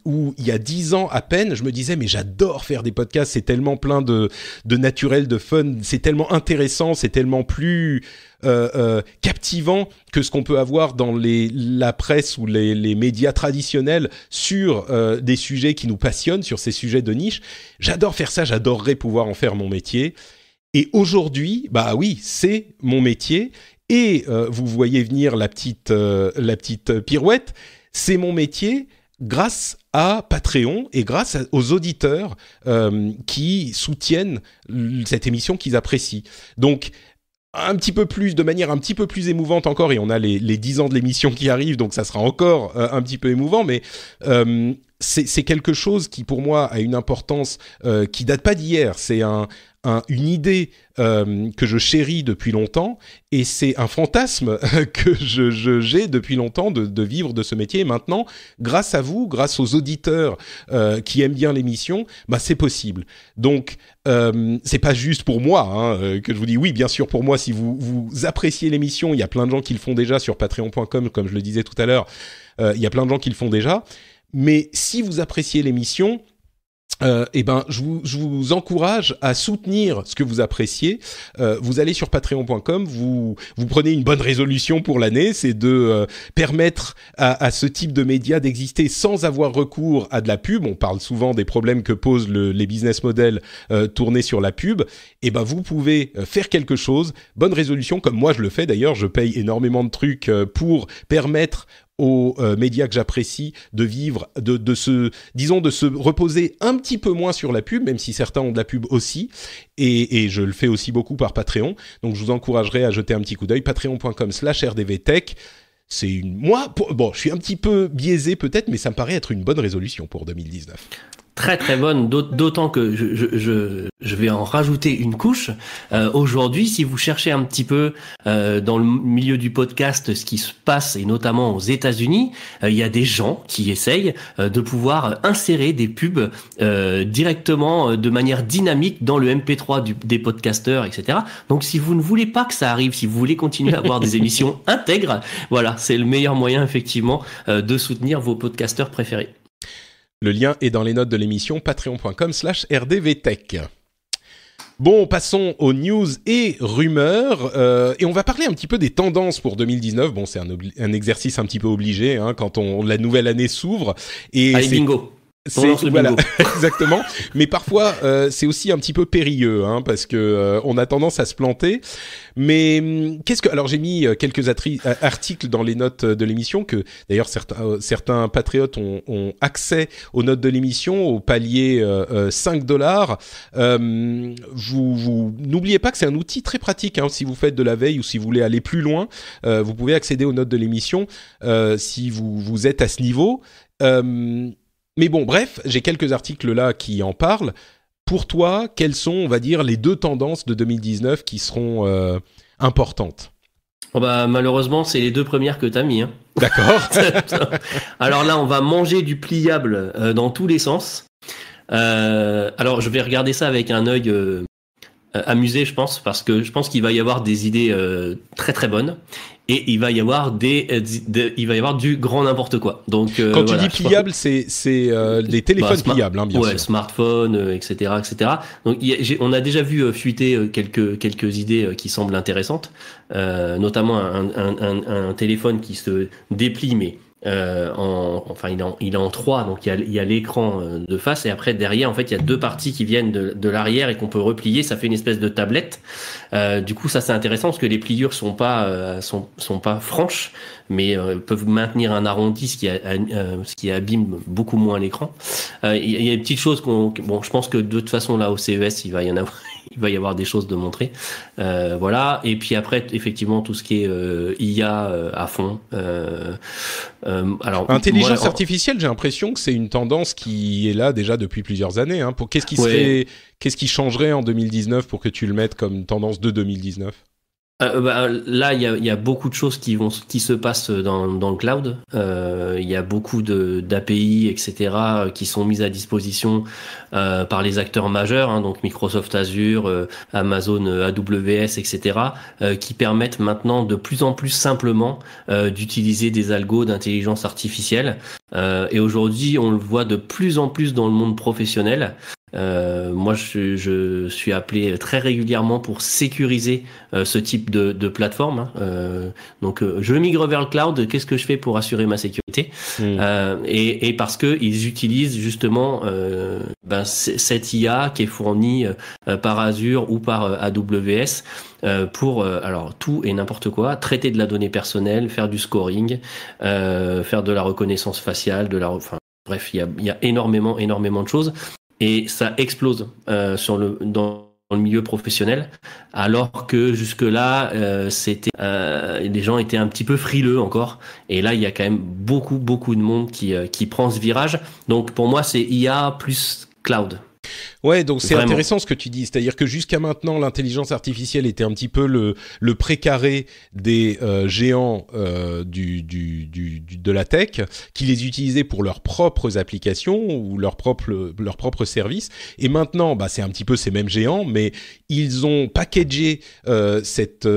où il y a 10 ans à peine, je me disais mais j'adore faire des podcasts, c'est tellement plein de naturel, de fun, c'est tellement intéressant, c'est tellement plus captivant que ce qu'on peut avoir dans la presse ou les médias traditionnels sur des sujets qui nous passionnent, sur ces sujets de niche. J'adore faire ça, j'adorerais pouvoir en faire mon métier. Et aujourd'hui, bah oui, c'est mon métier. Et vous voyez venir la petite pirouette, c'est mon métier grâce à Patreon et grâce aux auditeurs qui soutiennent cette émission qu'ils apprécient. Donc, de manière un petit peu plus émouvante encore, et on a les 10 ans de l'émission qui arrivent, donc ça sera encore un petit peu émouvant, mais c'est quelque chose qui pour moi a une importance qui date pas d'hier. C'est une idée que je chéris depuis longtemps, et c'est un fantasme que j'ai depuis longtemps de vivre de ce métier. Et maintenant, grâce à vous, grâce aux auditeurs qui aiment bien l'émission, bah c'est possible. Donc c'est pas juste pour moi que je vous dis oui, bien sûr pour moi. Si vous appréciez l'émission, il y a plein de gens qui le font déjà sur patreon.com, comme je le disais tout à l'heure. Il y a plein de gens qui le font déjà. Mais si vous appréciez l'émission, je vous encourage à soutenir ce que vous appréciez. Vous allez sur patreon.com, vous prenez une bonne résolution pour l'année, c'est de permettre à ce type de médias d'exister sans avoir recours à de la pub. On parle souvent des problèmes que posent les business models tournés sur la pub. Et ben vous pouvez faire quelque chose. Bonne résolution, comme moi je le fais d'ailleurs. Je paye énormément de trucs pour permettre aux médias que j'apprécie de vivre, de se reposer un petit peu moins sur la pub, même si certains ont de la pub aussi, et je le fais aussi beaucoup par Patreon. Donc je vous encouragerai à jeter un petit coup d'œil, patreon.com/rdvtech. Je suis un petit peu biaisé peut-être, mais ça me paraît être une bonne résolution pour 2019. Très très bonne, d'autant que je vais en rajouter une couche. Aujourd'hui, si vous cherchez un petit peu dans le milieu du podcast ce qui se passe, et notamment aux États-Unis, il y a des gens qui essayent de pouvoir insérer des pubs directement de manière dynamique dans le MP3 des podcasteurs, etc. Donc si vous ne voulez pas que ça arrive, si vous voulez continuer à avoir des émissions intègres, voilà, c'est le meilleur moyen effectivement de soutenir vos podcasteurs préférés. Le lien est dans les notes de l'émission, patreon.com/rdvtech. Bon, passons aux news et rumeurs, et on va parler un petit peu des tendances pour 2019. Bon, c'est un exercice un petit peu obligé quand la nouvelle année s'ouvre. Et allez, bingo. Voilà, exactement. Mais parfois, c'est aussi un petit peu périlleux, parce que on a tendance à se planter. Mais alors j'ai mis quelques articles dans les notes de l'émission que d'ailleurs certains patriotes ont accès aux notes de l'émission au palier $5. Vous n'oubliez pas que c'est un outil très pratique si vous faites de la veille ou si vous voulez aller plus loin. Vous pouvez accéder aux notes de l'émission si vous êtes à ce niveau. Mais bon, bref, j'ai quelques articles là qui en parlent. Pour toi, quelles sont, on va dire, les 2 tendances de 2019 qui seront importantes ? Malheureusement, c'est les 2 premières que tu as mis. D'accord. Alors là, on va manger du pliable dans tous les sens. Alors, je vais regarder ça avec un œil amusé, je pense, parce que je pense qu'il va y avoir des idées très très bonnes. Et il va y avoir du grand n'importe quoi. Donc quand tu dis pliable, c'est des téléphones pliables, bien sûr. Smartphones, etc., etc. Donc on a déjà vu fuiter quelques idées qui semblent intéressantes, notamment un téléphone qui se déplie, mais il est en 3, donc il y a l'écran de face, et après derrière en fait il y a 2 parties qui viennent de l'arrière et qu'on peut replier, ça fait une espèce de tablette. Du coup ça c'est intéressant parce que les pliures sont pas franches, mais peuvent maintenir un arrondi, ce qui abîme beaucoup moins l'écran. Il y a des petites choses bon, je pense que de toute façon là au CES il va y en avoir. Il va y avoir des choses de montrer, voilà. Et puis après, effectivement, tout ce qui est IA à fond. Alors, intelligence artificielle, j'ai l'impression que c'est une tendance qui est là déjà depuis plusieurs années. Hein. Qu'est-ce qui changerait en 2019 pour que tu le mettes comme tendance de 2019 ? Là, il y a beaucoup de choses qui se passent dans le cloud. Il y a beaucoup d'API, etc., qui sont mises à disposition par les acteurs majeurs, hein, donc Microsoft Azure, Amazon AWS, etc., qui permettent maintenant de plus en plus simplement d'utiliser des algos d'intelligence artificielle. Et aujourd'hui, on le voit de plus en plus dans le monde professionnel. Moi, je suis appelé très régulièrement pour sécuriser ce type de plateforme. Hein. Donc, je migre vers le cloud. Qu'est-ce que je fais pour assurer ma sécurité ? Et parce que ils utilisent justement cette IA qui est fournie par Azure ou par AWS pour alors tout et n'importe quoi, traiter de la donnée personnelle, faire du scoring, faire de la reconnaissance faciale, bref, il y a énormément de choses. Et ça explose dans le milieu professionnel, alors que jusque-là, les gens étaient un petit peu frileux encore. Et là, il y a quand même beaucoup de monde qui prend ce virage. Donc pour moi, c'est IA plus cloud. Ouais, donc c'est intéressant ce que tu dis, c'est-à-dire que jusqu'à maintenant l'intelligence artificielle était un petit peu le précaré des géants de la tech, qui les utilisaient pour leurs propres applications ou leurs propres services, et maintenant c'est un petit peu ces mêmes géants, mais ils ont packagé cette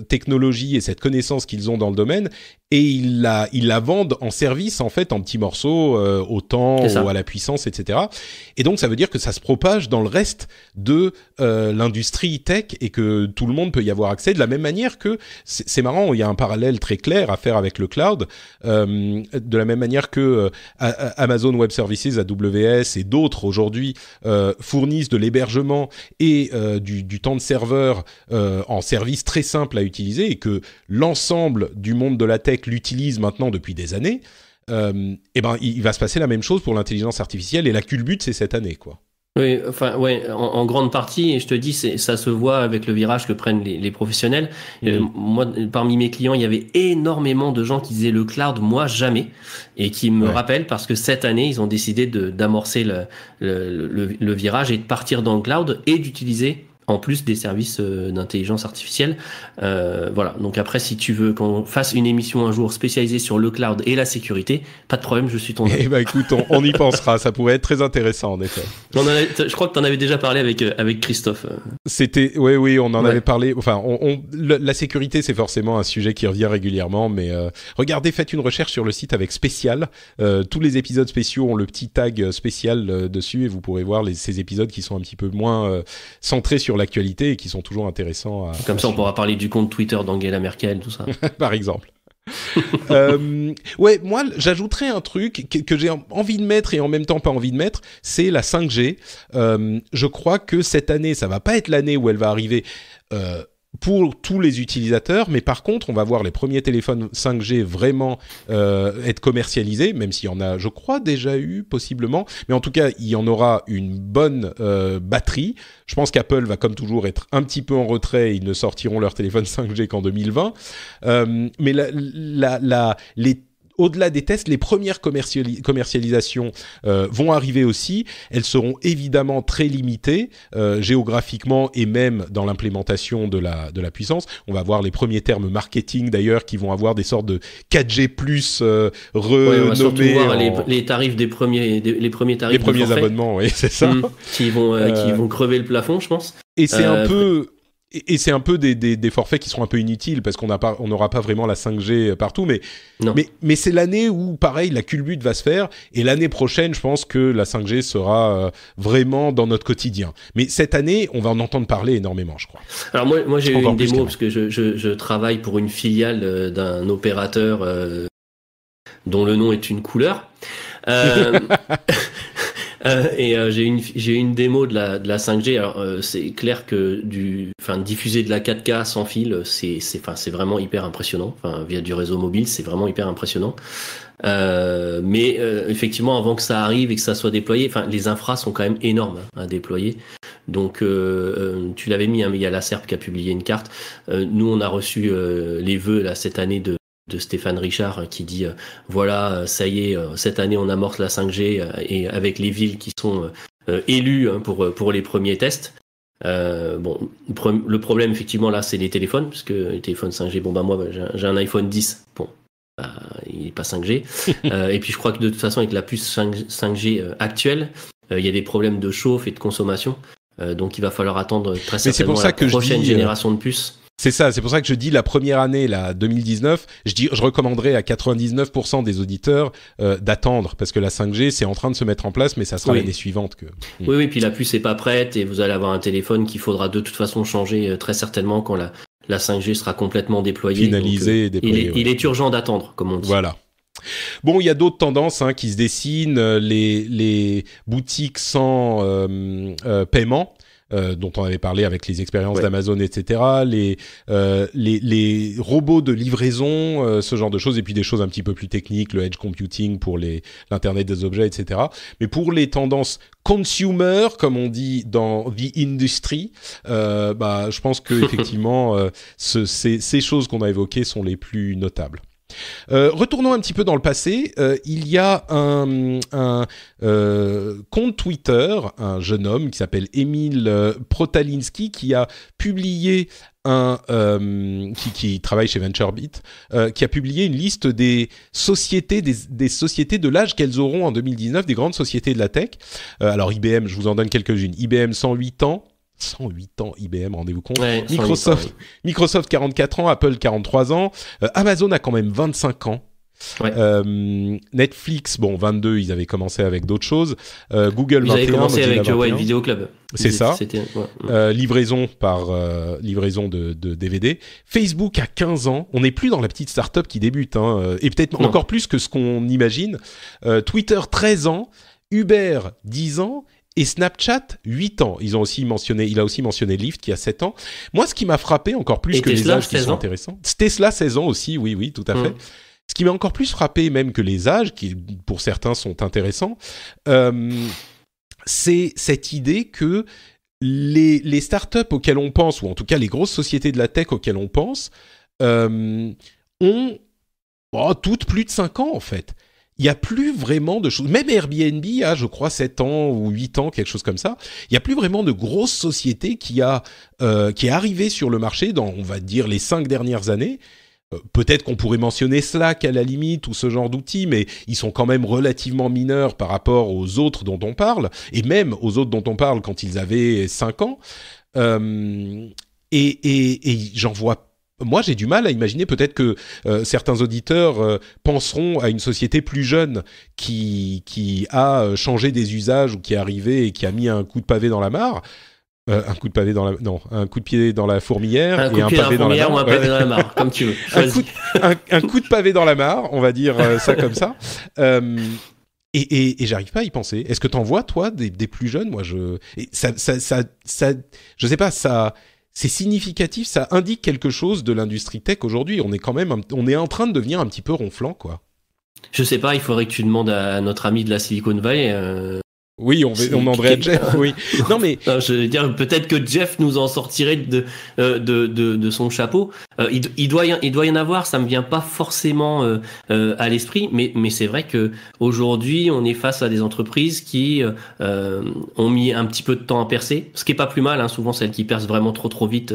technologie et cette connaissance qu'ils ont dans le domaine, et ils la vendent en service, en fait, en petits morceaux, au temps ou à la puissance, etc. Et donc ça veut dire que ça se propage dans le reste de l'industrie tech et que tout le monde peut y avoir accès, de la même manière que, c'est marrant, il y a un parallèle très clair à faire avec le cloud, de la même manière que Amazon Web Services, AWS et d'autres aujourd'hui fournissent de l'hébergement et du temps de serveur en service très simple à utiliser, et que l'ensemble du monde de la tech l'utilise maintenant depuis des années, il va se passer la même chose pour l'intelligence artificielle, et la culbute, c'est cette année, quoi. Oui, en grande partie, et je te dis, ça se voit avec le virage que prennent les professionnels. Moi, parmi mes clients, il y avait énormément de gens qui disaient le cloud, moi jamais, et qui me rappellent parce que cette année, ils ont décidé d'amorcer le virage et de partir dans le cloud et d'utiliser en plus des services d'intelligence artificielle. Voilà. Donc après, si tu veux qu'on fasse une émission un jour spécialisée sur le cloud et la sécurité, pas de problème, je suis ton ami. Écoute, on y pensera. Ça pourrait être très intéressant, en effet. Je crois que tu en avais déjà parlé avec Christophe. Oui, on en avait parlé. Enfin, la sécurité, c'est forcément un sujet qui revient régulièrement, mais regardez, faites une recherche sur le site avec spécial. Tous les épisodes spéciaux ont le petit tag spécial dessus, et vous pourrez voir ces épisodes qui sont un petit peu moins centrés sur l'actualité et qui sont toujours intéressants. Comme ça, on pourra parler du compte Twitter d'Angela Merkel, tout ça. Par exemple. Moi, j'ajouterais un truc que j'ai envie de mettre et en même temps pas envie de mettre, c'est la 5G. Je crois que cette année, ça va pas être l'année où elle va arriver pour tous les utilisateurs, mais par contre, on va voir les premiers téléphones 5G vraiment être commercialisés, même s'il y en a, je crois, déjà eu, possiblement. Mais en tout cas, il y en aura une bonne batterie. Je pense qu'Apple va, comme toujours, être un petit peu en retrait. Ils ne sortiront leur téléphone 5G qu'en 2020. Mais au-delà des tests, les premières commercialisations vont arriver aussi. Elles seront évidemment très limitées géographiquement et même dans l'implémentation de la puissance. On va voir les premiers termes marketing d'ailleurs qui vont avoir des sortes de 4G+, renommés. On va surtout voir les tarifs les premiers tarifs. Les premiers abonnements, oui, c'est ça. Qui vont crever le plafond, je pense. Et c'est un peu... Et c'est un peu des forfaits qui seront un peu inutiles parce qu'on n'aura pas vraiment la 5G partout, mais c'est l'année où, pareil, la culbute va se faire, et l'année prochaine, je pense que la 5G sera vraiment dans notre quotidien. Mais cette année, on va en entendre parler énormément, je crois. Alors moi j'ai eu une démo parce que je travaille pour une filiale d'un opérateur dont le nom est une couleur. J'ai eu une démo de la 5G. Alors c'est clair que diffuser de la 4K sans fil, c'est vraiment hyper impressionnant. Enfin, via du réseau mobile, c'est vraiment hyper impressionnant. Mais effectivement, avant que ça arrive et que ça soit déployé, enfin, les infras sont quand même énormes à déployer. Donc, tu l'avais mis, hein, mais il y a la SERP qui a publié une carte. Nous, on a reçu les vœux là cette année de Stéphane Richard qui dit voilà, ça y est, cette année on amorce la 5G et avec les villes qui sont élues, hein, pour les premiers tests. Le problème effectivement là, c'est les téléphones, parce que les téléphones 5G, moi j'ai un iPhone 10, il n'est pas 5G. Et puis je crois que de toute façon avec la puce 5G actuelle, il y a des problèmes de chauffe et de consommation. Donc il va falloir attendre très certainement la prochaine génération de puces. C'est ça, c'est pour ça que je dis la première année, là, 2019, je recommanderais à 99% des auditeurs d'attendre, parce que la 5G, c'est en train de se mettre en place, mais ça sera l'année suivante que... Oui, puis la puce n'est pas prête, et vous allez avoir un téléphone qu'il faudra de toute façon changer très certainement quand la 5G sera complètement déployée. Finalisée et déployée. Il est urgent d'attendre, comme on dit. Voilà. Bon, il y a d'autres tendances qui se dessinent, les boutiques sans paiement, dont on avait parlé avec les expériences d'Amazon, etc. Les robots de livraison, ce genre de choses, et puis des choses un petit peu plus techniques, le edge computing pour l'internet des objets, etc. Mais pour les tendances consumer, comme on dit dans the industry, je pense que effectivement, ces choses qu'on a évoquées sont les plus notables. Retournons un petit peu dans le passé. Il y a un compte Twitter, un jeune homme qui s'appelle Emil Protalinski, qui a publié qui travaille chez VentureBeat, qui a publié une liste des sociétés, des sociétés de l'âge qu'elles auront en 2019, des grandes sociétés de la tech. Alors IBM, je vous en donne quelques-unes. IBM 108 ans. 108 ans IBM, rendez-vous compte. Microsoft 44 ans, Apple 43 ans, Amazon a quand même 25 ans. Netflix, 22, ils avaient commencé avec d'autres choses. Google 21, ils avaient commencé avec Video Club. C'est ça. Livraison de DVD. Facebook a 15 ans. On n'est plus dans la petite start-up qui débute, et peut-être encore plus que ce qu'on imagine. Twitter 13 ans, Uber 10 ans. Et Snapchat, 8 ans. Il a aussi mentionné Lyft qui a 7 ans. Moi, ce qui m'a frappé encore plus que les âges qui sont intéressants... Tesla, 16 ans aussi, oui, tout à fait. Ce qui m'a encore plus frappé même que les âges, qui pour certains sont intéressants, c'est cette idée que les startups auxquelles on pense, ou en tout cas les grosses sociétés de la tech auxquelles on pense, ont toutes plus de 5 ans en fait. Il n'y a plus vraiment de choses. Même Airbnb a, je crois, 7 ans ou 8 ans, quelque chose comme ça. Il n'y a plus vraiment de grosses sociétés qui est arrivée sur le marché dans, on va dire, les 5 dernières années. Peut-être qu'on pourrait mentionner Slack à la limite ou ce genre d'outils, mais ils sont quand même relativement mineurs par rapport aux autres dont on parle, et même aux autres dont on parle quand ils avaient 5 ans. Et j'en vois. Moi, j'ai du mal à imaginer, peut-être que certains auditeurs penseront à une société plus jeune qui a changé des usages ou qui est arrivée et qui a mis un coup de pavé dans la mare. Un coup de pied dans la fourmilière et un pavé dans la mare. Ou un pavé dans la mare, comme tu veux. un coup de pavé dans la mare, on va dire ça comme ça. Et j'arrive pas à y penser. Est-ce que t'en vois, toi, des plus jeunes? Moi, je sais pas, c'est significatif, ça indique quelque chose de l'industrie tech aujourd'hui. On est en train de devenir un petit peu ronflant, quoi. Je sais pas, il faudrait que tu demandes à notre ami de la Silicon Valley. Oui, on demanderait à Jeff. Oui. Non mais je veux dire, peut-être que Jeff nous en sortirait de son chapeau. Il doit y en avoir. Ça me vient pas forcément à l'esprit, mais c'est vrai que aujourd'hui, on est face à des entreprises qui ont mis un petit peu de temps à percer, ce qui est pas plus mal. Souvent, celles qui percent vraiment trop vite.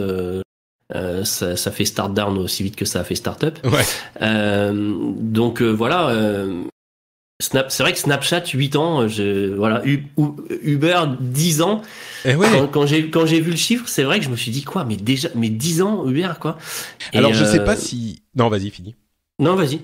Ça fait start down aussi vite que ça a fait start up. Ouais. Donc voilà. C'est vrai que Snapchat 8 ans, Uber 10 ans. Ouais. Quand j'ai vu le chiffre, c'est vrai que je me suis dit quoi, mais 10 ans Uber quoi. Alors je sais pas si. Non, vas-y, finis. Non, vas-y.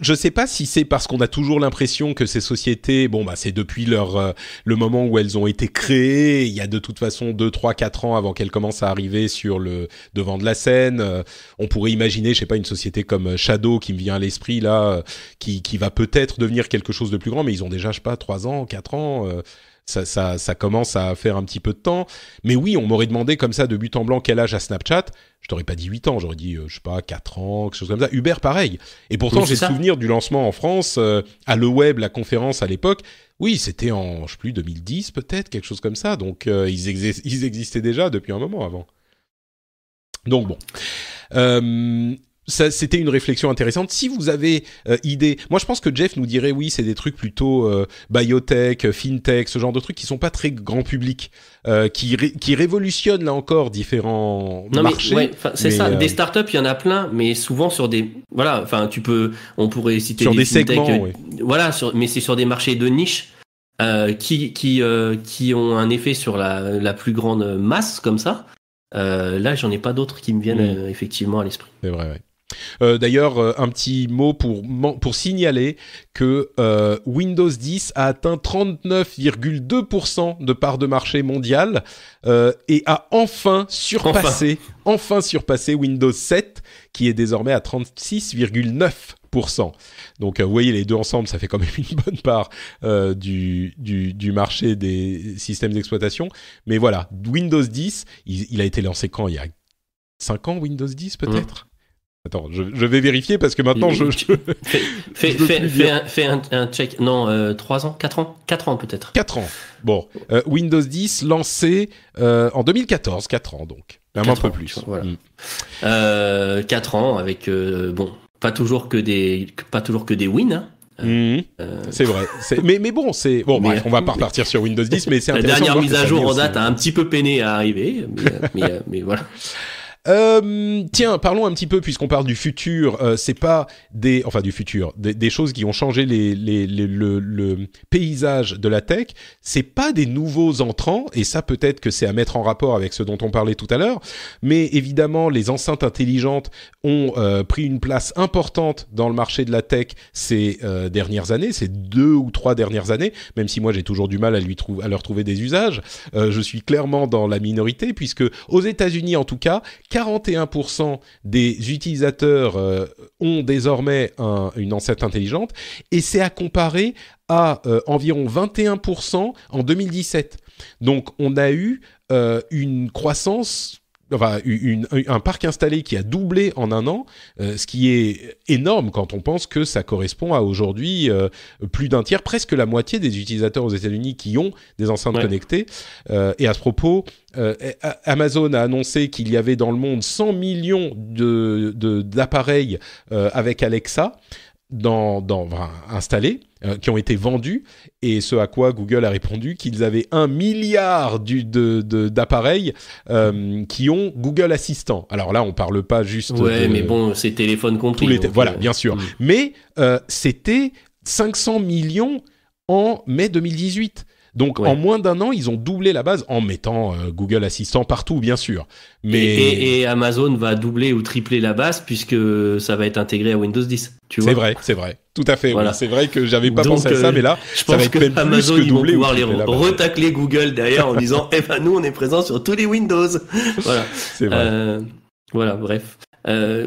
Je sais pas si c'est parce qu'on a toujours l'impression que ces sociétés, c'est depuis le moment où elles ont été créées, il y a de toute façon 2, 3, 4 ans avant qu'elles commencent à arriver sur le devant de la scène. On pourrait imaginer, je sais pas, une société comme Shadow qui me vient à l'esprit là, qui va peut-être devenir quelque chose de plus grand, mais ils ont déjà, je sais pas, 3 ans, 4 ans. Ça commence à faire un petit peu de temps. Mais oui, on m'aurait demandé comme ça de but en blanc quel âge a Snapchat. Je t'aurais pas dit 8 ans, j'aurais dit, je sais pas, 4 ans, quelque chose comme ça. Uber, pareil. Et pourtant, j'ai le souvenir du lancement en France, à Le Web, la conférence à l'époque. Oui, c'était en, je sais plus, 2010 peut-être, quelque chose comme ça. Donc, ils existaient déjà depuis un moment avant. Donc bon. Ça, c'était une réflexion intéressante. Si vous avez idée, moi je pense que Jeff nous dirait oui, c'est des trucs plutôt biotech, fintech, ce genre de trucs qui sont pas très grand public, qui révolutionnent là encore différents marchés. Mais, c'est ça. Des startups, il y en a plein, mais souvent sur des, on pourrait citer sur des fintech, segments, oui. Voilà, mais c'est sur des marchés de niche qui ont un effet sur la plus grande masse comme ça. Là, j'en ai pas d'autres qui me viennent effectivement à l'esprit. C'est vrai, ouais. D'ailleurs, un petit mot pour signaler que Windows 10 a atteint 39,2% de part de marché mondiale et a enfin surpassé Windows 7 qui est désormais à 36,9%. Donc vous voyez, les deux ensemble, ça fait quand même une bonne part du marché des systèmes d'exploitation. Mais voilà, Windows 10, il a été lancé quand ? Il y a 5 ans, Windows 10 peut-être ? Attends, je vais vérifier parce que maintenant Fais un check. Non, 3 ans, 4 ans. 4 ans peut-être. 4 ans. Bon, Windows 10 lancé en 2014, 4 ans donc. Même un peu plus. Voilà. 4 ans avec pas toujours que des wins. Hein. C'est vrai. Mais bon, c'est bon. Bref, on va pas repartir sur Windows 10, mais c'est intéressant. La dernière mise à jour en date a un petit peu peiné à arriver, mais voilà. Tiens, parlons un petit peu, puisqu'on parle du futur, c'est pas des choses qui ont changé le paysage de la tech, c'est pas des nouveaux entrants, et ça peut-être que c'est à mettre en rapport avec ce dont on parlait tout à l'heure, mais évidemment les enceintes intelligentes ont pris une place importante dans le marché de la tech ces dernières années, ces 2 ou 3 dernières années, même si moi j'ai toujours du mal à leur trouver des usages. Je suis clairement dans la minorité, puisque aux États-Unis en tout cas, 41% des utilisateurs ont désormais une enceinte intelligente, et c'est à comparer à environ 21% en 2017. Donc on a eu une croissance, un parc installé qui a doublé en un an, ce qui est énorme quand on pense que ça correspond à aujourd'hui plus d'un tiers, presque la moitié des utilisateurs aux États-Unis qui ont des enceintes connectées. Et à ce propos, Amazon a annoncé qu'il y avait dans le monde 100 millions d'appareils avec Alexa installés, qui ont été vendus, et ce à quoi Google a répondu qu'ils avaient 1 milliard d'appareils qui ont Google Assistant. Alors là, on parle pas juste mais bon, c'est téléphone compris. Voilà, bien sûr. Mais c'était 500 millions en mai 2018. Donc, en moins d'un an, ils ont doublé la base en mettant Google Assistant partout, bien sûr. Mais... Et Amazon va doubler ou tripler la base puisque ça va être intégré à Windows 10. Tu vois, c'est vrai. Tout à fait. Voilà. Oui. C'est vrai que j'avais pas pensé à ça, mais là, je pense que Amazon, ils vont pouvoir les retacler Google derrière en disant, nous, on est présent sur tous les Windows. Voilà. C'est vrai. Voilà, bref.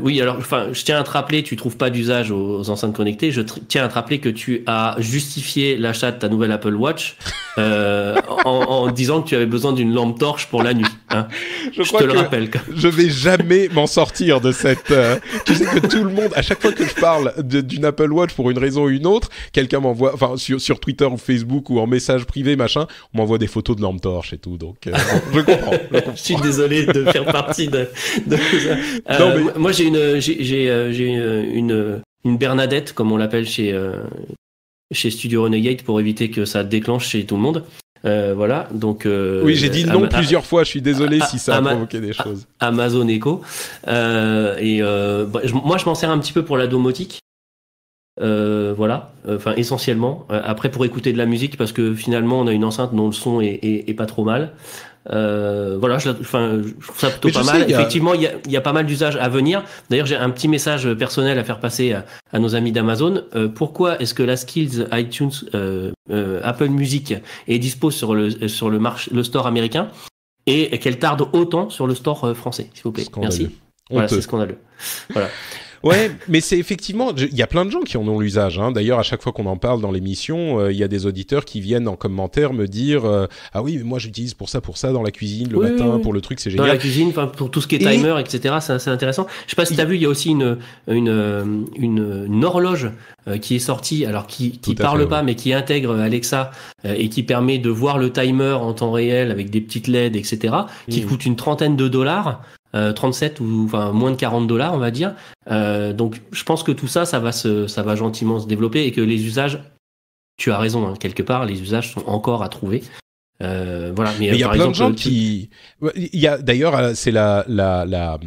Oui, alors, je tiens à te rappeler, tu trouves pas d'usage aux enceintes connectées. Je tiens à te rappeler que tu as justifié l'achat de ta nouvelle Apple Watch en disant que tu avais besoin d'une lampe torche pour la nuit. Hein. Je te le rappelle. Je vais jamais m'en sortir de cette. Tu sais que tout le monde, à chaque fois que je parle d'une Apple Watch pour une raison ou une autre, quelqu'un m'envoie, sur Twitter ou Facebook ou en message privé, machin, on m'envoie des photos de lampe torche et tout. Donc, je comprends. Je suis désolé de faire partie de ça. Non, mais... Moi, j'ai une Bernadette, comme on l'appelle chez Studio Renegade, pour éviter que ça déclenche chez tout le monde. Voilà, donc... oui, j'ai dit non plusieurs fois, je suis désolé si ça a provoqué des choses. Amazon Echo. Moi, je m'en sers un petit peu pour la domotique. Voilà, essentiellement. Après, pour écouter de la musique, parce que finalement, on a une enceinte dont le son est pas trop mal. Voilà, je trouve ça plutôt pas mal. Effectivement, il y a pas mal d'usages à venir. D'ailleurs, j'ai un petit message personnel à faire passer à nos amis d'Amazon. Pourquoi est-ce que la Skills iTunes Apple Music est dispo sur le store américain et qu'elle tarde autant sur le store français, s'il vous plaît. Scandaleux. Merci. Voilà, c'est scandaleux. Voilà. Ouais, mais c'est effectivement, il y a plein de gens qui en ont l'usage. Hein. D'ailleurs, à chaque fois qu'on en parle dans l'émission, il y a des auditeurs qui viennent en commentaire me dire ah oui, mais moi j'utilise pour ça dans la cuisine le matin, pour le truc, c'est génial. Dans la cuisine, pour tout ce qui est timer, etc. C'est intéressant. Je sais pas si t'as vu, il y a aussi une horloge qui est sortie, alors qui parle pas, mais qui intègre Alexa et qui permet de voir le timer en temps réel avec des petites LED, etc. Qui coûte une trentaine de dollars. 37 ou enfin moins de $40 on va dire. Donc je pense que tout ça va gentiment se développer et que les usages, tu as raison, hein, quelque part les usages sont encore à trouver. Voilà, mais il y a plein de gens qui. Il y a d'ailleurs, c'est la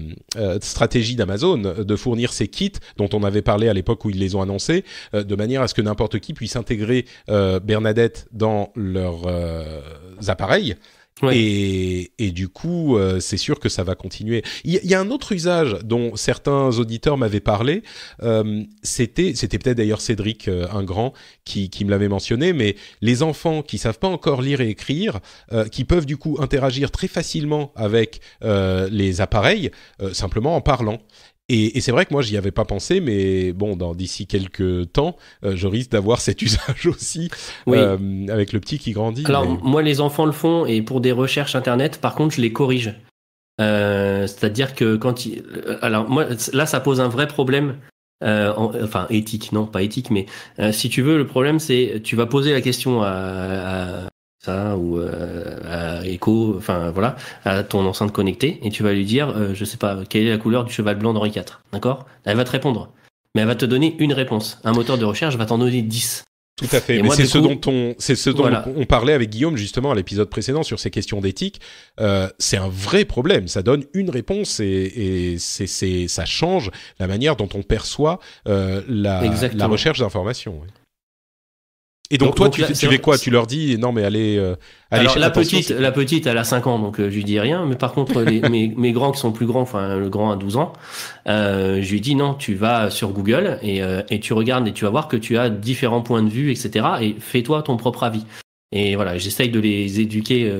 stratégie d'Amazon de fournir ces kits dont on avait parlé à l'époque où ils les ont annoncés, de manière à ce que n'importe qui puisse intégrer Bernadette dans leurs appareils. Ouais. Et du coup, c'est sûr que ça va continuer. Il y a un autre usage dont certains auditeurs m'avaient parlé. C'était peut-être d'ailleurs Cédric Ingrand qui me l'avait mentionné, mais les enfants qui savent pas encore lire et écrire, qui peuvent du coup interagir très facilement avec les appareils, simplement en parlant. Et c'est vrai que moi, j'y avais pas pensé, mais bon, d'ici quelques temps, je risque d'avoir cet usage aussi, oui. Avec le petit qui grandit. Alors, moi, les enfants le font, et pour des recherches Internet, par contre, je les corrige. C'est-à-dire que alors, moi, là, ça pose un vrai problème, enfin, éthique, non, pas éthique, mais si tu veux, le problème, c'est, tu vas poser la question à ça ou à Echo, enfin voilà, à ton enceinte connectée, et tu vas lui dire, je sais pas, quelle est la couleur du cheval blanc d'Henri IV, d'accord ? Elle va te répondre, mais elle va te donner une réponse. Un moteur de recherche va t'en donner 10. Tout à fait, mais c'est ce dont on parlait avec Guillaume justement à l'épisode précédent sur ces questions d'éthique. C'est un vrai problème, ça donne une réponse et ça change la manière dont on perçoit la recherche d'informations. Ouais. Et donc toi, tu fais quoi ? Tu leur dis non mais allez alors la petite elle a 5 ans donc je lui dis rien, mais par contre mes grands qui sont plus grands, enfin le grand a 12 ans, je lui dis non, tu vas sur Google et tu regardes et tu vas voir que tu as différents points de vue, etc. et fais-toi ton propre avis. Et voilà, j'essaye de les éduquer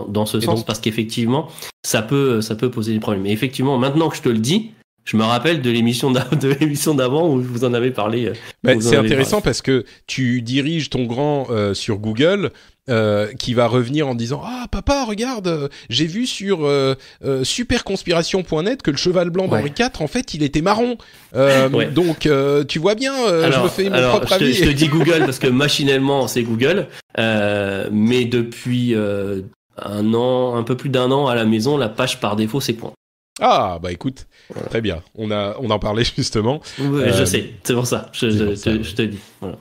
dans ce sens, parce qu'effectivement ça peut poser des problèmes. Et effectivement, maintenant que je te le dis, je me rappelle de l'émission d'avant où vous en avez parlé. C'est intéressant parce que tu diriges ton grand sur Google qui va revenir en disant « Ah, papa, regarde, j'ai vu sur superconspiration.net que le cheval blanc d'Henri IV, en fait, il était marron. Donc, tu vois bien, je me fais mon propre avis. » Je te dis Google parce que machinalement, c'est Google. Mais depuis un peu plus d'un an à la maison, la page par défaut, c'est point. Ah, bah écoute, voilà. Très bien. On en parlait justement. Oui, je sais, c'est pour ça, je te dis. Voilà.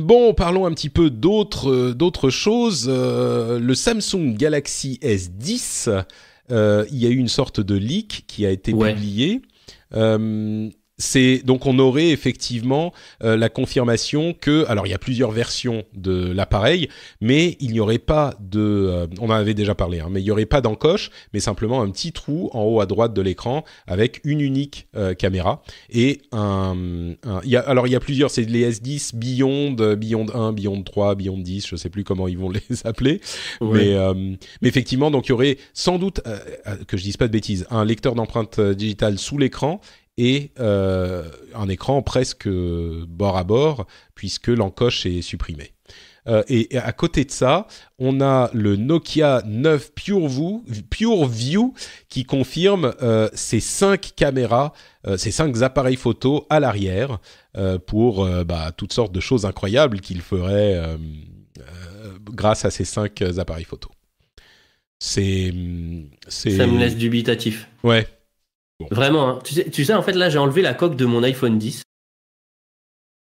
Bon, parlons un petit peu d'autres choses. Le Samsung Galaxy S10, il y a eu une sorte de leak qui a été publié. Donc on aurait effectivement la confirmation que, alors il y a plusieurs versions de l'appareil, mais il n'y aurait pas on en avait déjà parlé, mais il n'y aurait pas d'encoche, mais simplement un petit trou en haut à droite de l'écran avec une unique caméra et il y a plusieurs, c'est les S10 Beyond 1, Beyond 3, Beyond 10, je sais plus comment ils vont les appeler, mais effectivement donc il y aurait sans doute, que je dise pas de bêtises, un lecteur d'empreintes digitales sous l'écran et un écran presque bord à bord, puisque l'encoche est supprimée. Et à côté de ça, on a le Nokia 9 PureView qui confirme ces 5 caméras, ces 5 appareils photo à l'arrière pour toutes sortes de choses incroyables qu'il ferait grâce à ces 5 appareils photo. Ça me laisse dubitatif. Ouais. Bon. Vraiment, hein. Tu sais, en fait, là, j'ai enlevé la coque de mon iPhone 10.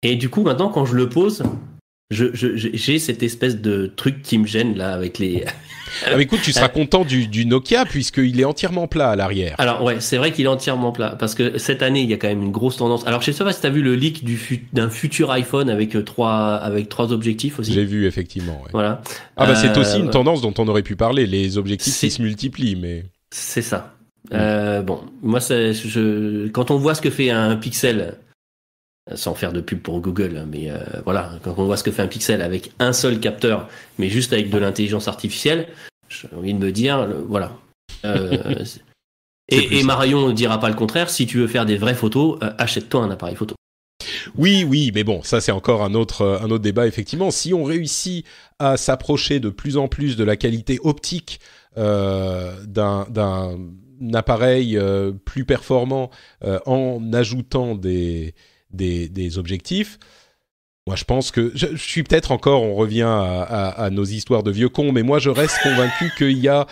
Et du coup, maintenant, quand je le pose, J'ai cette espèce de truc qui me gêne là avec les. Ah, mais écoute, tu seras content du Nokia puisqu'il est entièrement plat à l'arrière. Alors ouais, c'est vrai qu'il est entièrement plat parce que cette année il y a quand même une grosse tendance. Alors je sais pas si t'as vu le leak d'un futur iPhone avec trois objectifs aussi. J'ai vu effectivement. Ouais. Voilà. Ah bah c'est aussi une tendance dont on aurait pu parler, les objectifs qui se multiplient, mais. C'est ça. Bon, moi quand on voit ce que fait un Pixel. Sans faire de pub pour Google, mais voilà, quand on voit ce que fait un Pixel avec un seul capteur, mais juste avec de l'intelligence artificielle, j'ai envie de me dire, voilà. Et Marion ne dira pas le contraire, si tu veux faire des vraies photos, achète-toi un appareil photo. Oui, mais bon, ça c'est encore un autre débat, effectivement. Si on réussit à s'approcher de plus en plus de la qualité optique d'un appareil plus performant en ajoutant des objectifs. Moi, je pense que je suis peut-être encore, on revient à nos histoires de vieux cons, mais moi, je reste convaincu qu'il y a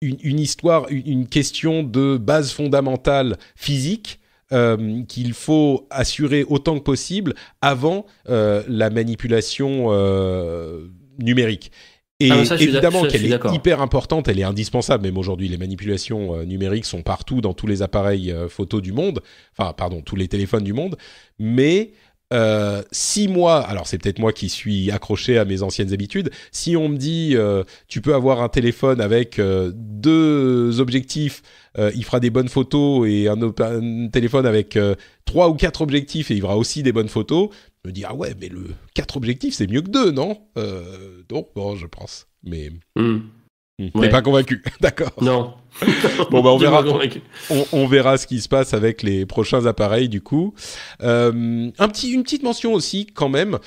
une question de base fondamentale physique qu'il faut assurer autant que possible avant la manipulation numérique. Et évidemment qu'elle est hyper importante, elle est indispensable. Même aujourd'hui, les manipulations numériques sont partout dans tous les appareils photo du monde. Enfin, pardon, tous les téléphones du monde. Mais si moi, alors c'est peut-être moi qui suis accroché à mes anciennes habitudes, si on me dit tu peux avoir un téléphone avec 2 objectifs, il fera des bonnes photos, et un téléphone avec 3 ou 4 objectifs et il fera aussi des bonnes photos, je me dis ah ouais, mais le 4 objectifs c'est mieux que 2, non donc bon, je pense, mais t'es pas convaincu. D'accord. Non. Bon bah on verra ce qui se passe avec les prochains appareils du coup. Une petite mention aussi quand même.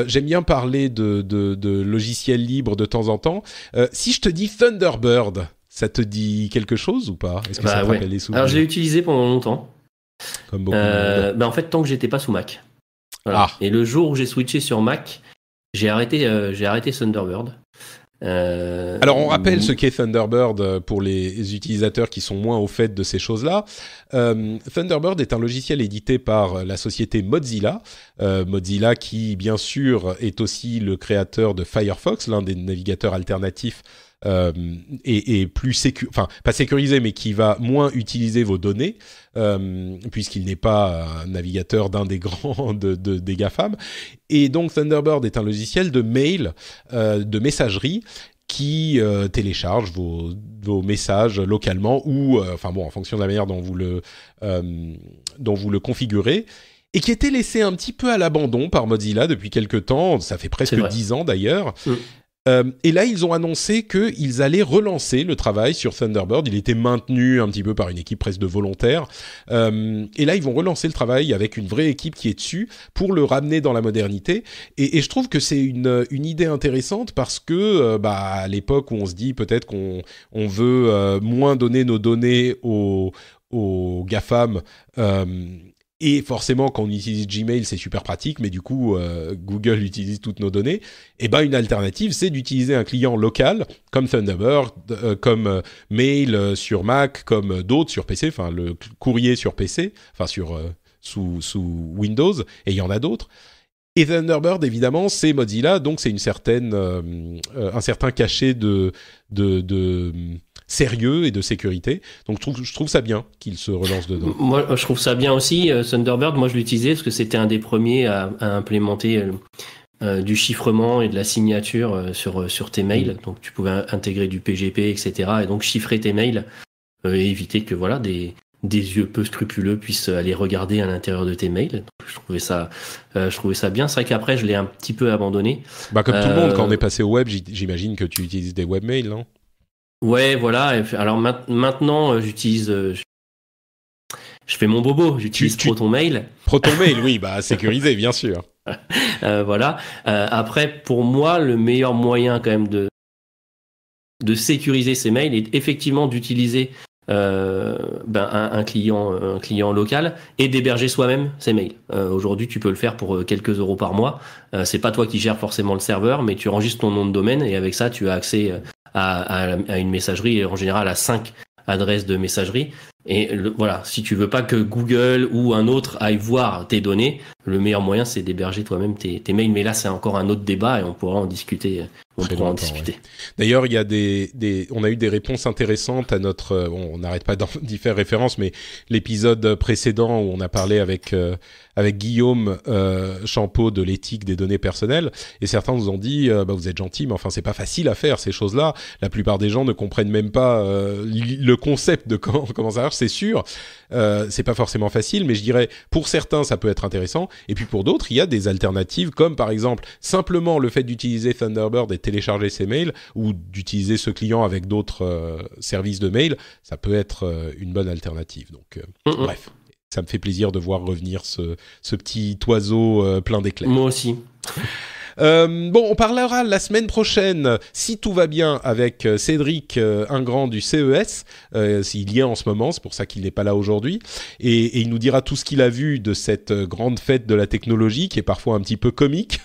J'aime bien parler de logiciels libres de temps en temps. Si je te dis Thunderbird, ça te dit quelque chose ou pas? Est-ce que ça te rappelle les souvenirs? Alors je l'ai utilisé pendant longtemps. Comme beaucoup de monde. En fait, tant que j'étais pas sous Mac. Voilà. Et le jour où j'ai switché sur Mac, j'ai arrêté Thunderbird. Alors on rappelle ce qu'est Thunderbird pour les utilisateurs qui sont moins au fait de ces choses-là. Thunderbird est un logiciel édité par la société Mozilla. Mozilla qui bien sûr est aussi le créateur de Firefox, l'un des navigateurs alternatifs et plus pas sécurisé, mais qui va moins utiliser vos données puisqu'il n'est pas un navigateur d'un des grands des GAFAM. Et donc Thunderbird est un logiciel de mail, de messagerie qui télécharge vos messages localement ou en fonction de la manière dont vous le configurez, et qui était laissé un petit peu à l'abandon par Mozilla depuis quelque temps. Ça fait presque 10 ans d'ailleurs. Et là, ils ont annoncé qu'ils allaient relancer le travail sur Thunderbird. Il était maintenu un petit peu par une équipe presque de volontaires. Et là, ils vont relancer le travail avec une vraie équipe qui est dessus pour le ramener dans la modernité. Et je trouve que c'est une idée intéressante parce que, à l'époque où on se dit peut-être qu'on veut moins donner nos données aux GAFAM, et forcément, quand on utilise Gmail, c'est super pratique, mais du coup, Google utilise toutes nos données. Et une alternative, c'est d'utiliser un client local, comme Thunderbird, comme Mail sur Mac, comme d'autres sur PC, enfin le courrier sur PC, enfin sous Windows, et il y en a d'autres. Et Thunderbird, évidemment, c'est Mozilla, donc c'est un certain cachet de sérieux et de sécurité. Donc je trouve ça bien qu'il se relance dedans. Moi, je trouve ça bien aussi. Thunderbird, moi je l'utilisais parce que c'était un des premiers à implémenter du chiffrement et de la signature sur tes mails. Donc tu pouvais intégrer du PGP, etc. et donc chiffrer tes mails et éviter que des yeux peu scrupuleux puissent aller regarder à l'intérieur de tes mails. Donc, je trouvais ça bien. C'est vrai qu'après je l'ai un petit peu abandonné. Comme tout le monde, quand on est passé au web, j'imagine que tu utilises des webmails, non? Ouais, voilà. Alors maintenant, j'utilise. Je fais mon bobo. J'utilise ProtonMail. ProtonMail, oui, sécurisé, bien sûr. Voilà. Après, pour moi, le meilleur moyen quand même de sécuriser ces mails est effectivement d'utiliser un client local et d'héberger soi-même ces mails. Aujourd'hui, tu peux le faire pour quelques euros par mois. C'est pas toi qui gères forcément le serveur, mais tu enregistres ton nom de domaine et avec ça, tu as accès à une messagerie, et en général à 5 adresses de messagerie. Et voilà, si tu veux pas que Google ou un autre aille voir tes données, le meilleur moyen c'est d'héberger toi-même tes mails. Mais là, c'est encore un autre débat et on pourra en discuter. Ouais. D'ailleurs, il y a on a eu des réponses intéressantes à notre. On n'arrête pas d'y faire référence, mais l'épisode précédent où on a parlé avec Guillaume Champeau de l'éthique des données personnelles, et certains nous ont dit vous êtes gentils, mais enfin c'est pas facile à faire ces choses-là. La plupart des gens ne comprennent même pas le concept de comment ça marche. C'est sûr, c'est pas forcément facile, mais je dirais pour certains ça peut être intéressant, et puis pour d'autres il y a des alternatives comme par exemple simplement le fait d'utiliser Thunderbird et télécharger ses mails ou d'utiliser ce client avec d'autres services de mail, ça peut être une bonne alternative. Donc bref, ça me fait plaisir de voir revenir ce petit oiseau plein d'éclairs. Moi aussi. On parlera la semaine prochaine, si tout va bien, avec Cédric Ingrand du CES, s'il y est en ce moment, c'est pour ça qu'il n'est pas là aujourd'hui, et il nous dira tout ce qu'il a vu de cette grande fête de la technologie, qui est parfois un petit peu comique.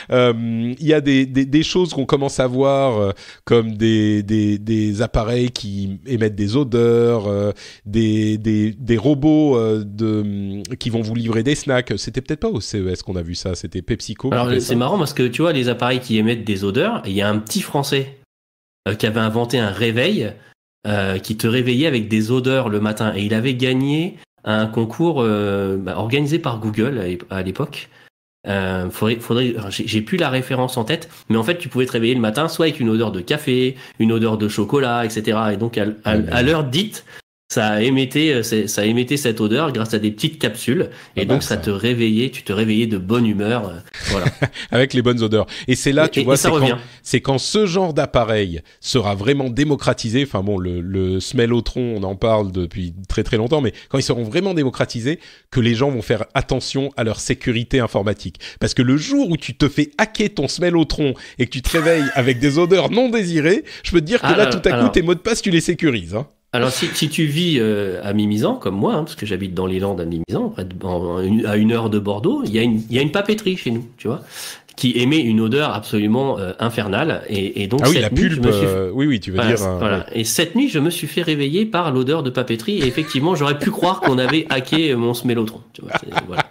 Il y a des choses qu'on commence à voir, comme des appareils qui émettent des odeurs, des robots qui vont vous livrer des snacks. C'était peut-être pas au CES qu'on a vu ça, c'était PepsiCo. Alors c'est marrant parce que tu vois, les appareils qui émettent des odeurs, il y a un petit Français qui avait inventé un réveil qui te réveillait avec des odeurs le matin. Et il avait gagné un concours organisé par Google à l'époque. J'ai plus la référence en tête, mais en fait, tu pouvais te réveiller le matin soit avec une odeur de café, une odeur de chocolat, etc. Et donc, à l'heure dite, ça émettait cette odeur grâce à des petites capsules, et donc ça te réveillait, tu te réveillais de bonne humeur, voilà. Avec les bonnes odeurs. Et c'est là, tu vois, c'est quand ce genre d'appareil sera vraiment démocratisé. Enfin bon, le Smellotron, on en parle depuis très très longtemps, mais quand ils seront vraiment démocratisés, que les gens vont faire attention à leur sécurité informatique. Parce que le jour où tu te fais hacker ton Smellotron et que tu te réveilles avec des odeurs non désirées, je peux te dire que tout à coup, tes mots de passe, tu les sécurises, hein. Alors, si tu vis à Mimizan, comme moi, parce que j'habite dans les Landes à Mimizan, à 1 heure de Bordeaux, il y a une papeterie chez nous, tu vois, qui émet une odeur absolument infernale. Et donc, la pulpe, oui, tu veux dire... Voilà. Et cette nuit, je me suis fait réveiller par l'odeur de papeterie, et effectivement, j'aurais pu croire qu'on avait hacké mon Smellotron, tu vois, voilà.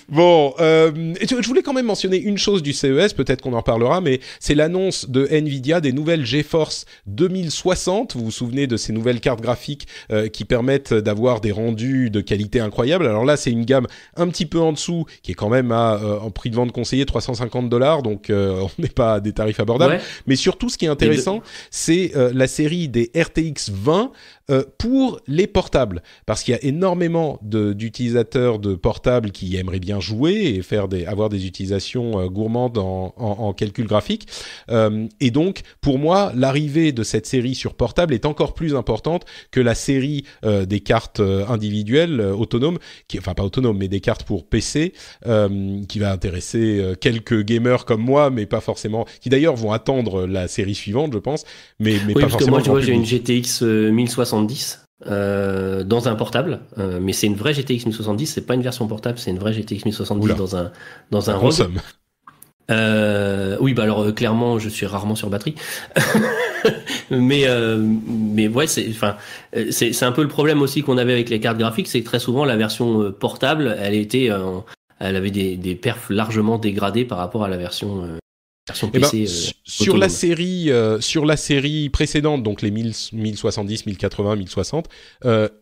Bon, je voulais quand même mentionner une chose du CES, peut-être qu'on en reparlera, mais c'est l'annonce de Nvidia des nouvelles GeForce 2060. Vous vous souvenez de ces nouvelles cartes graphiques qui permettent d'avoir des rendus de qualité incroyable. Alors là, c'est une gamme un petit peu en dessous, qui est quand même en prix de vente conseillé $350, donc on n'est pas à des tarifs abordables. Ouais. Mais surtout, ce qui est intéressant, c'est la série des RTX 20 pour les portables, parce qu'il y a énormément d'utilisateurs de portables qui aimeraient bien jouer et avoir des utilisations gourmandes en calcul graphique. Et donc, pour moi, l'arrivée de cette série sur portable est encore plus importante que la série des cartes individuelles autonomes, enfin pas autonomes, mais des cartes pour PC, qui va intéresser quelques gamers comme moi, mais pas forcément, qui d'ailleurs vont attendre la série suivante, je pense, mais oui, pas forcément. Moi, tu vois, j'ai une GTX 1070 dans un portable, mais c'est une vraie GTX 1070, c'est pas une version portable, c'est une vraie GTX 1070. Oula. dans un ROG. Oui, bah alors clairement, je suis rarement sur batterie, mais ouais, c'est un peu le problème aussi qu'on avait avec les cartes graphiques, c'est que très souvent la version portable, elle avait des perfs largement dégradés par rapport à la version PC, sur la série précédente, donc les 1070, 1080, 1060,